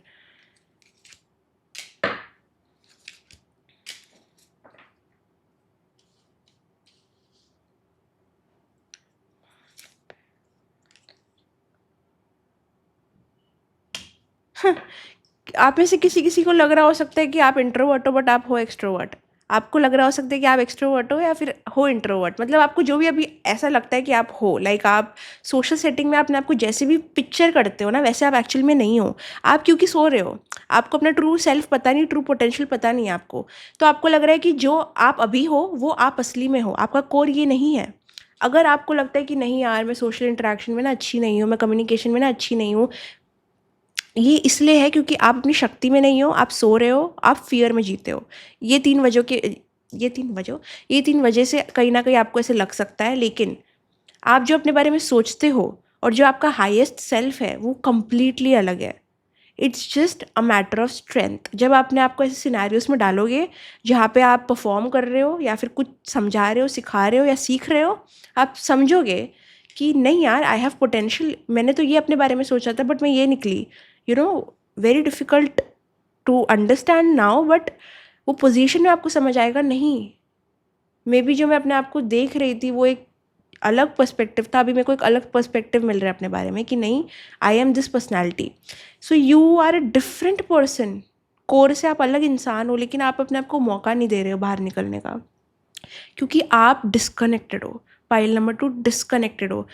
आप में से किसी किसी को लग रहा हो सकता है कि आप इंट्रोवर्ट हो, बट आप हो एक्सट्रोवर्ट। आपको लग रहा हो सकता है कि आप एक्सट्रोवर्ट हो या फिर हो इंट्रोवर्ट। मतलब आपको जो भी अभी ऐसा लगता है कि आप हो, लाइक आप सोशल सेटिंग में आपने आपको जैसे भी पिक्चर करते हो ना, वैसे आप एक्चुअल में नहीं हो। आप क्योंकि सो रहे हो, आपको अपना ट्रू सेल्फ पता नहीं, ट्रू पोटेंशियल पता नहीं है आपको। तो आपको लग रहा है कि जो आप अभी हो वो आप असली में हो, आपका कोर ये नहीं है। अगर आपको लगता है कि नहीं यार, मैं सोशल इंटरेक्शन में ना अच्छी नहीं हूँ, मैं कम्युनिकेशन में ना अच्छी नहीं हूँ, ये इसलिए है क्योंकि आप अपनी शक्ति में नहीं हो, आप सो रहे हो, आप फियर में जीते हो। ये तीन वजह से कहीं ना कहीं आपको ऐसे लग सकता है। लेकिन आप जो अपने बारे में सोचते हो और जो आपका हाईएस्ट सेल्फ है वो कंप्लीटली अलग है। It's just a matter of strength. जब आपने आपको ऐसे सिनेरियोस में डालोगे जहाँ पे आप परफॉर्म कर रहे हो, या फिर कुछ समझा रहे हो, सिखा रहे हो, या सीख रहे हो, आप समझोगे कि नहीं यार, आई हैव पोटेंशियल। मैंने तो ये अपने बारे में सोचा था, बट मैं ये निकली। You know, very difficult to understand now, but वो पोजीशन में आपको समझ आएगा नहीं, मे बी जो मैं अपने आप को देख रही थी वो एक अलग पर्सपेक्टिव था, अभी मेरे को एक अलग पर्सपेक्टिव मिल रहा है अपने बारे में कि नहीं, I am this personality. So you are a different person. Core से आप अलग इंसान हो, लेकिन आप अपने आप को मौका नहीं दे रहे हो बाहर निकलने का, क्योंकि आप डिस्कनेक्टेड हो। पाइल नंबर 2, डिस्कनेक्टेड हो।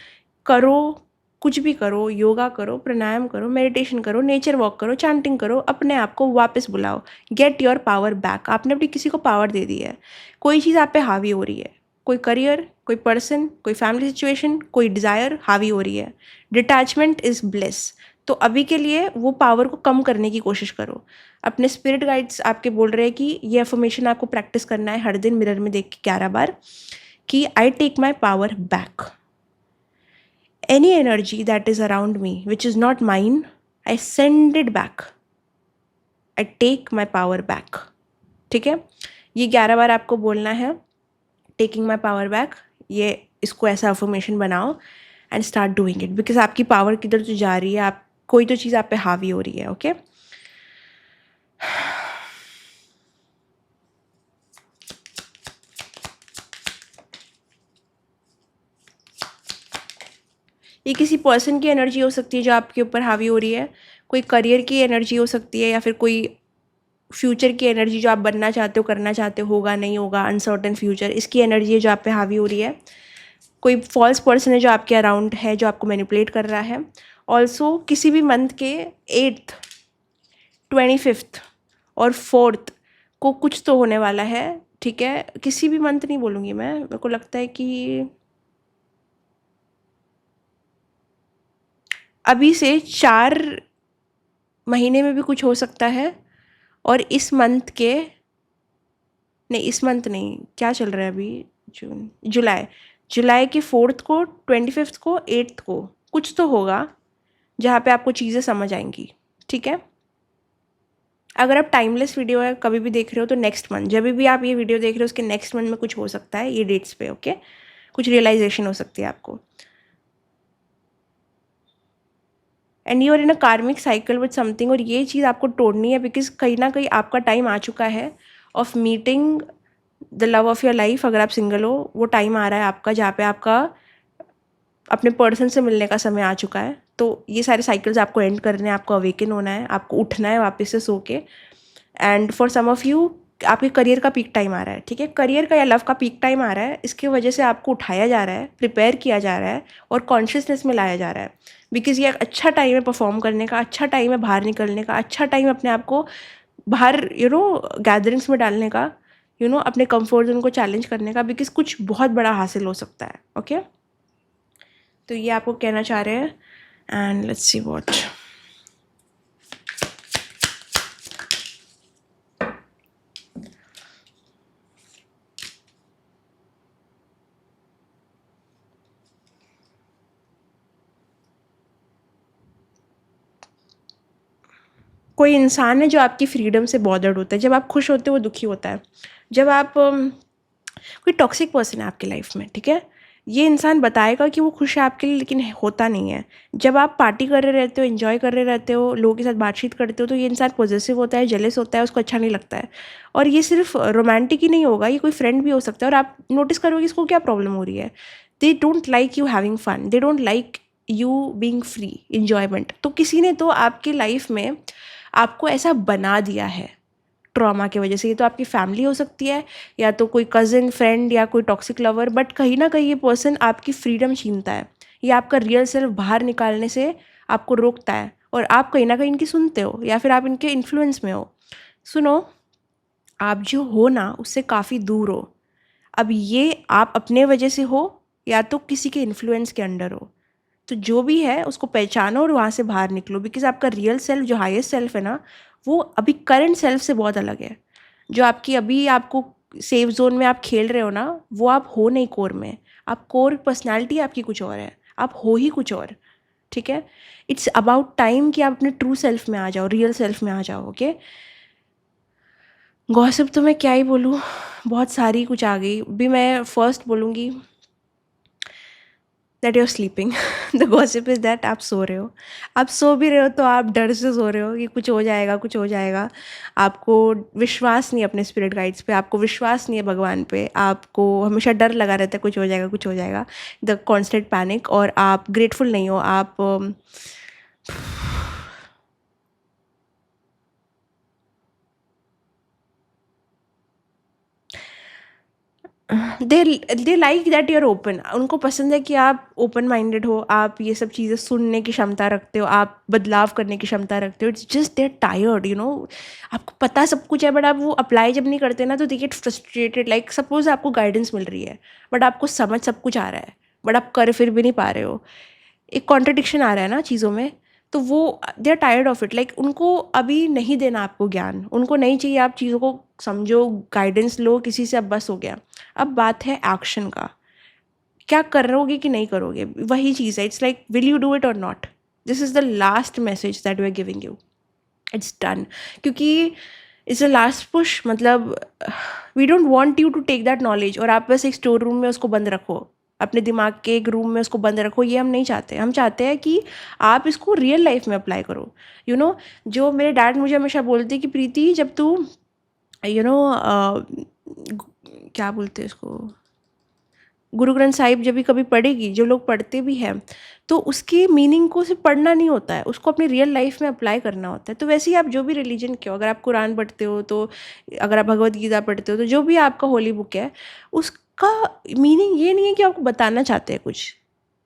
करो, कुछ भी करो, योगा करो, प्राणायाम करो, मेडिटेशन करो, नेचर वॉक करो, चैंटिंग करो, अपने आप को वापस बुलाओ। Get your power back. आपने अपनी किसी को पावर दे दी है, कोई चीज़ आप पे हावी हो रही है, कोई करियर, कोई पर्सन, कोई फैमिली सिचुएशन, कोई डिज़ायर हावी हो रही है। Detachment is bliss. तो अभी के लिए वो पावर को कम करने की कोशिश करो। अपने स्पिरिट गाइड्स आपके बोल रहे हैं कि ये अफर्मेशन आपको प्रैक्टिस करना है हर दिन मिरर में देख के 11 बार कि I take my power back. Any energy that is around me which is not mine, I send it back. I take my power back. ठीक है, ये 11 बार आपको बोलना है, टेकिंग माई पावर बैक। ये इसको ऐसा अफर्मेशन बनाओ and start doing it, because आपकी पावर किधर तो जा रही है, आप कोई तो चीज़ आप पे हावी हो रही है। ओके ये किसी पर्सन की एनर्जी हो सकती है जो आपके ऊपर हावी हो रही है, कोई करियर की एनर्जी हो सकती है, या फिर कोई फ्यूचर की एनर्जी जो आप बनना चाहते हो, करना चाहते हो, होगा नहीं होगा, अनसर्टन फ्यूचर, इसकी एनर्जी है जो आप पे हावी हो रही है। कोई फॉल्स पर्सन है जो आपके अराउंड है, जो आपको मैनिपुलेट कर रहा है। ऑल्सो किसी भी मंथ के 8th, 25th और 4th को कुछ तो होने वाला है। ठीक है, किसी भी मंथ नहीं बोलूँगी मैं, मेरे को लगता है कि अभी से 4 महीने में भी कुछ हो सकता है। और इस मंथ के, नहीं इस मंथ नहीं, क्या चल रहा है अभी, जून, जुलाई, जुलाई के 4th को, 25th को, 8th को कुछ तो होगा जहाँ पे आपको चीज़ें समझ आएंगी। ठीक है, अगर आप टाइमलेस वीडियो है कभी भी देख रहे हो तो नेक्स्ट मंथ, जब भी आप ये वीडियो देख रहे हो उसके नेक्स्ट मंथ में कुछ हो सकता है ये डेट्स पे। ओके, कुछ रियलाइजेशन हो सकती है आपको। एंड यू आर इन अ कार्मिक साइकिल विद समथिंग, और ये चीज़ आपको तोड़नी है, बिकॉज कहीं ना कहीं आपका टाइम आ चुका है of meeting the love of your life. अगर आप सिंगल हो, वो टाइम आ रहा है आपका जहाँ पे आपका अपने पर्सन से मिलने का समय आ चुका है। तो ये सारे साइकिल्स आपको एंड करने हैं, आपको अवेकन होना है, आपको उठना है वापस से सो के। And for some of you आपके करियर का पीक टाइम आ रहा है। ठीक है, करियर का या लव का पीक टाइम आ रहा है, इसकी वजह से आपको उठाया जा रहा है, प्रिपेयर किया जा रहा है और कॉन्शियसनेस में लाया जा रहा है। बिकॉज ये एक अच्छा टाइम है परफॉर्म करने का, अच्छा टाइम है बाहर निकलने का, अच्छा टाइम है अपने आप को बाहर गैदरिंग्स में डालने का, अपने कंफर्ट जोन को चैलेंज करने का, बिकॉज कुछ बहुत बड़ा हासिल हो सकता है। ओके, तो ये आपको कहना चाह रहे हैं। And let's see what. कोई इंसान है जो आपकी फ्रीडम से बॉदर्ड होता है। जब आप खुश होते हो वो दुखी होता है। जब आप कोई टॉक्सिक पर्सन है आपकी लाइफ में, ठीक है, ये इंसान बताएगा कि वो खुश है आपके लिए, लेकिन होता नहीं है। जब आप पार्टी कर रहे रहते हो, एंजॉय कर रहे रहते हो, लोगों के साथ बातचीत करते हो, तो ये इंसान पॉजिटिव होता है, जेलस होता है, उसको अच्छा नहीं लगता है। और ये सिर्फ रोमांटिक ही नहीं होगा, ये कोई फ्रेंड भी हो सकता है। और आप नोटिस करोगे इसको क्या प्रॉब्लम हो रही है। They don't like you having fun, they don't like you being free, enjoyment. तो किसी ने तो आपकी लाइफ में आपको ऐसा बना दिया है ट्रॉमा की वजह से। ये तो आपकी फैमिली हो सकती है, या तो कोई कज़न, फ्रेंड, या कोई टॉक्सिक लवर, बट कहीं ना कहीं ये पर्सन आपकी फ्रीडम छीनता है। ये आपका रियल सेल्फ बाहर निकालने से आपको रोकता है, और आप कहीं ना कहीं इनकी सुनते हो, या फिर आप इनके इन्फ्लुएंस में हो। सुनो, आप जो हो ना उससे काफ़ी दूर हो। अब ये आप अपने वजह से हो या तो किसी के इन्फ्लुएंस के अंडर हो। तो जो भी है उसको पहचानो और वहाँ से बाहर निकलो, बिकॉज आपका रियल सेल्फ, जो हाईएस्ट सेल्फ है ना, वो अभी करंट सेल्फ से बहुत अलग है। जो आपकी अभी आपको सेफ जोन में आप खेल रहे हो ना, वो आप हो नहीं कोर में। आप कोर पर्सनैलिटी आपकी कुछ और है, आप हो ही कुछ और। ठीक है, इट्स अबाउट टाइम कि आप अपने ट्रू सेल्फ में आ जाओ, रियल सेल्फ में आ जाओ। ओके, गॉसिप तो मैं क्या ही बोलूँ, बहुत सारी कुछ आ गई। भी मैं फर्स्ट बोलूँगी, that you are sleeping. The gossip is that आप सो रहे हो। आप सो भी रहे हो तो आप डर से सो रहे हो कि कुछ हो जाएगा, कुछ हो जाएगा। आपको विश्वास नहीं है अपने स्पिरिट गाइड्स पे, आपको विश्वास नहीं है भगवान पे, आपको हमेशा डर लगा रहता है कुछ हो जाएगा, कुछ हो जाएगा। द कॉन्स्टेंट पैनिक, और आप ग्रेटफुल नहीं हो। आप they like that you are open. उनको पसंद है कि आप ओपन माइंडेड हो, आप ये सब चीज़ें सुनने की क्षमता रखते हो, आप बदलाव करने की क्षमता रखते हो। It's just they are tired, you know. आपको पता सब कुछ है, बट आप वो अप्लाई जब नहीं करते ना तो they get frustrated. Like suppose आपको गाइडेंस मिल रही है, बट आपको समझ सब कुछ आ रहा है, बट आप कर फिर भी नहीं पा रहे हो। एक कॉन्ट्रडिक्शन आ रहा है ना चीज़ों में। तो वो they are tired of it. Like उनको अभी नहीं देना आपको ज्ञान, उनको नहीं चाहिए आप चीज़ों को समझो, गाइडेंस लो किसी से, अब बस हो गया। अब बात है एक्शन का, क्या करोगे कि नहीं करोगे, वही चीज़ है। It's like will you do it और not. This is the last message that we are giving you. It's done. क्योंकि इट्स अ लास्ट पुश। मतलब we don't want you to take that knowledge और आप बस एक स्टोर रूम में उसको बंद रखो, अपने दिमाग के एक रूम में उसको बंद रखो। ये हम नहीं चाहते। हम चाहते हैं कि आप इसको रियल लाइफ में अप्लाई करो। यू नो, जो मेरे डैड मुझे हमेशा बोलते कि प्रीति, जब तू यू नो क्या बोलते हैं इसको, गुरु ग्रंथ साहिब जब भी कभी पढ़ेगी, जो लोग पढ़ते भी हैं, तो उसकी मीनिंग को सिर्फ पढ़ना नहीं होता है, उसको अपनी रियल लाइफ में अप्लाई करना होता है। तो वैसे ही आप जो भी रिलीजन के हो, अगर आप कुरान पढ़ते हो, तो अगर आप भगवत गीता पढ़ते हो, तो जो भी आपका होली बुक है, उसका मीनिंग ये नहीं है कि आपको बताना चाहते हैं कुछ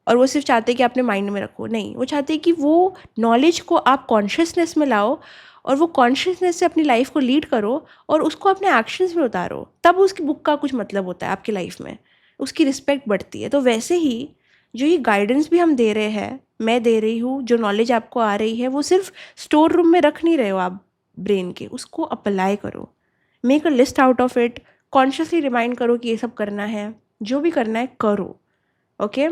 और वो सिर्फ चाहते हैं कि अपने माइंड में रखो। नहीं, वो चाहते हैं कि वो नॉलेज को आप कॉन्शियसनेस में लाओ और वो कॉन्शियसनेस से अपनी लाइफ को लीड करो और उसको अपने एक्शंस में उतारो। तब उसकी बुक का कुछ मतलब होता है आपकी लाइफ में, उसकी रिस्पेक्ट बढ़ती है। तो वैसे ही जो ये गाइडेंस भी हम दे रहे हैं, मैं दे रही हूँ, जो नॉलेज आपको आ रही है, वो सिर्फ स्टोर रूम में रख नहीं रहे हो आप ब्रेन के, उसको अप्लाई करो। Make a list out of it. Consciously remind करो कि ये सब करना है, जो भी करना है करो। ओके।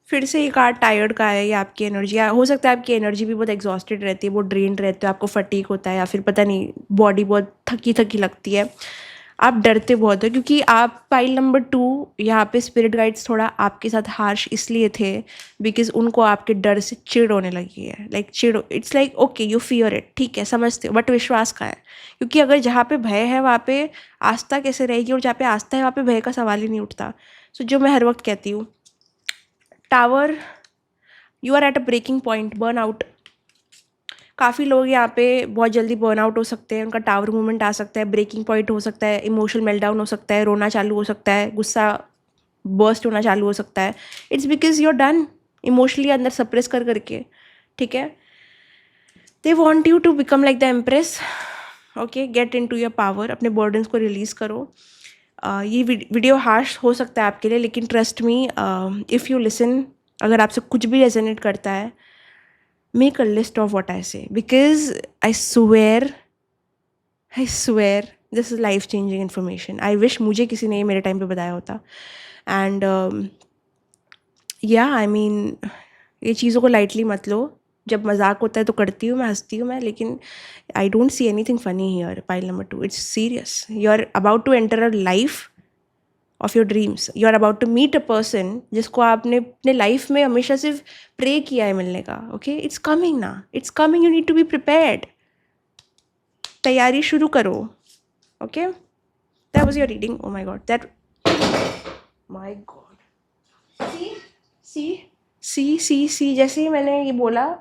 फिर से ये कार्ड टायर्ड का है, या आपकी एनर्जी, या हो सकता है आपकी एनर्जी भी बहुत एग्जॉस्टेड रहती है, बहुत ड्रेन्ड रहते हो, आपको फटीक होता है, या फिर पता नहीं बॉडी बहुत थकी थकी लगती है। आप डरते बहुत हो क्योंकि आप पाइल नंबर 2, यहाँ पे स्पिरिट गाइड्स थोड़ा आपके साथ हार्श इसलिए थे बिकॉज उनको आपके डर से चिढ़ होने लगी है। लाइक चिढ़, it's like okay you fear it, ठीक है समझते हो, बट विश्वास का है। क्योंकि अगर जहाँ पे भय है वहाँ पे आस्था कैसे रहेगी, और जहाँ पे आस्था है वहाँ पे भय का सवाल ही नहीं उठता। सो जो मैं हर वक्त कहती हूँ, tower, you are at a breaking point, burn out. काफ़ी लोग यहाँ पे बहुत जल्दी बर्न आउट हो सकते हैं, उनका टावर मूवमेंट आ सकता है, ब्रेकिंग पॉइंट हो सकता है, इमोशनल मेल्टडाउन हो सकता है, रोना चालू हो सकता है, गुस्सा बर्स्ट होना चालू हो सकता है। It's because you are done emotionally अंदर सप्रेस कर करके। ठीक है, they want you to become like the empress. Okay, get into your power, अपने बर्डन्स को रिलीज़ करो। ये वीडियो हार्श हो सकता है आपके लिए, लेकिन trust me, if you listen, अगर आपसे कुछ भी रेजोनेट करता है, make a list of what I say, because I swear this is life changing information. I wish मुझे किसी ने ये मेरे टाइम पे बताया होता। एंड या आई मीन, ये चीज़ों को लाइटली मत लो। जब मजाक होता है तो करती हूँ मैं, हंसती हूँ मैं, लेकिन I don't see anything funny here. Pile number 2, it's serious. You are about to enter a life of your dreams. You are about to meet a person जिसको आपने अपने लाइफ में हमेशा सिर्फ प्रे किया है मिलने का। ओके, इट्स कमिंग ना, it's coming, you need to be prepared. तैयारी शुरू करो। Okay, that was your reading. Oh my god, that, my god, see see see see, जैसे ही मैंने ये बोला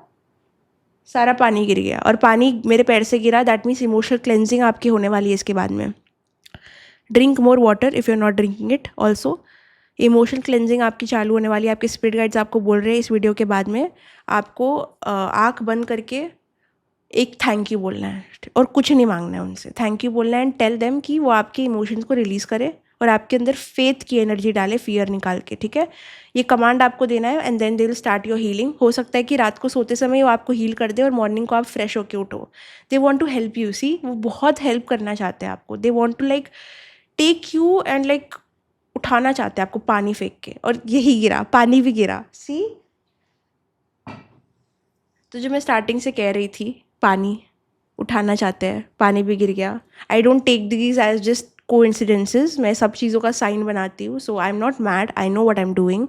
सारा पानी गिर गया, और पानी मेरे पैर से गिरा। दैट मीन्स इमोशनल क्लेंजिंग आपकी होने वाली है इसके बाद में। Drink more water if you are not drinking it also. Emotional cleansing आपकी चालू होने वाली है। आपके स्पिरिट गाइड्स आपको बोल रहे हैं इस वीडियो के बाद में आपको आँख बंद करके एक थैंक यू बोलना है और कुछ नहीं मांगना है उनसे। थैंक यू बोलना है एंड टेल देम कि वो आपके इमोशंस को रिलीज़ करे और आपके अंदर फेथ की एनर्जी डाले, फियर निकाल के। ठीक है, ये कमांड आपको देना है and then they will start your healing. हो सकता है कि रात को सोते समय वो आपको हील कर दे और मॉर्निंग को आप फ्रेश होके उठो। They want to help you, see, वो बहुत हेल्प करना चाहते हैं आपको। They want to like take you and like उठाना चाहते हैं आपको पानी फेंक के, और यही गिरा, पानी भी गिरा। सी, तो जो मैं स्टार्टिंग से कह रही थी, पानी उठाना चाहते हैं, पानी भी गिर गया। I don't take these as just coincidences, मैं सब चीज़ों का साइन बनाती हूँ। So I am not mad, I know what I am doing.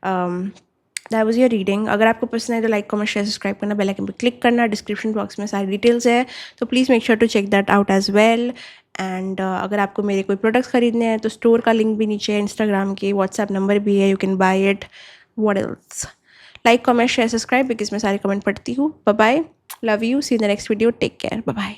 That was your reading. अगर आपको पसंद है तो लाइक कमेंट शेयर सब्सक्राइब करना, बेल आइकन पर क्लिक करना। डिस्क्रिप्शन बॉक्स में सारी डिटेल्स है, तो please make sure to check that out as well. And अगर आपको मेरे कोई प्रोडक्ट्स खरीदने हैं तो स्टोर का लिंक भी नीचे है, इंस्टाग्राम के, व्हाट्सएप नंबर भी है, you can buy it. What else? Like comment share subscribe, because मैं सारे कमेंट पढ़ती हूँ। Bye bye, love you, see in the next video, take care, bye bye.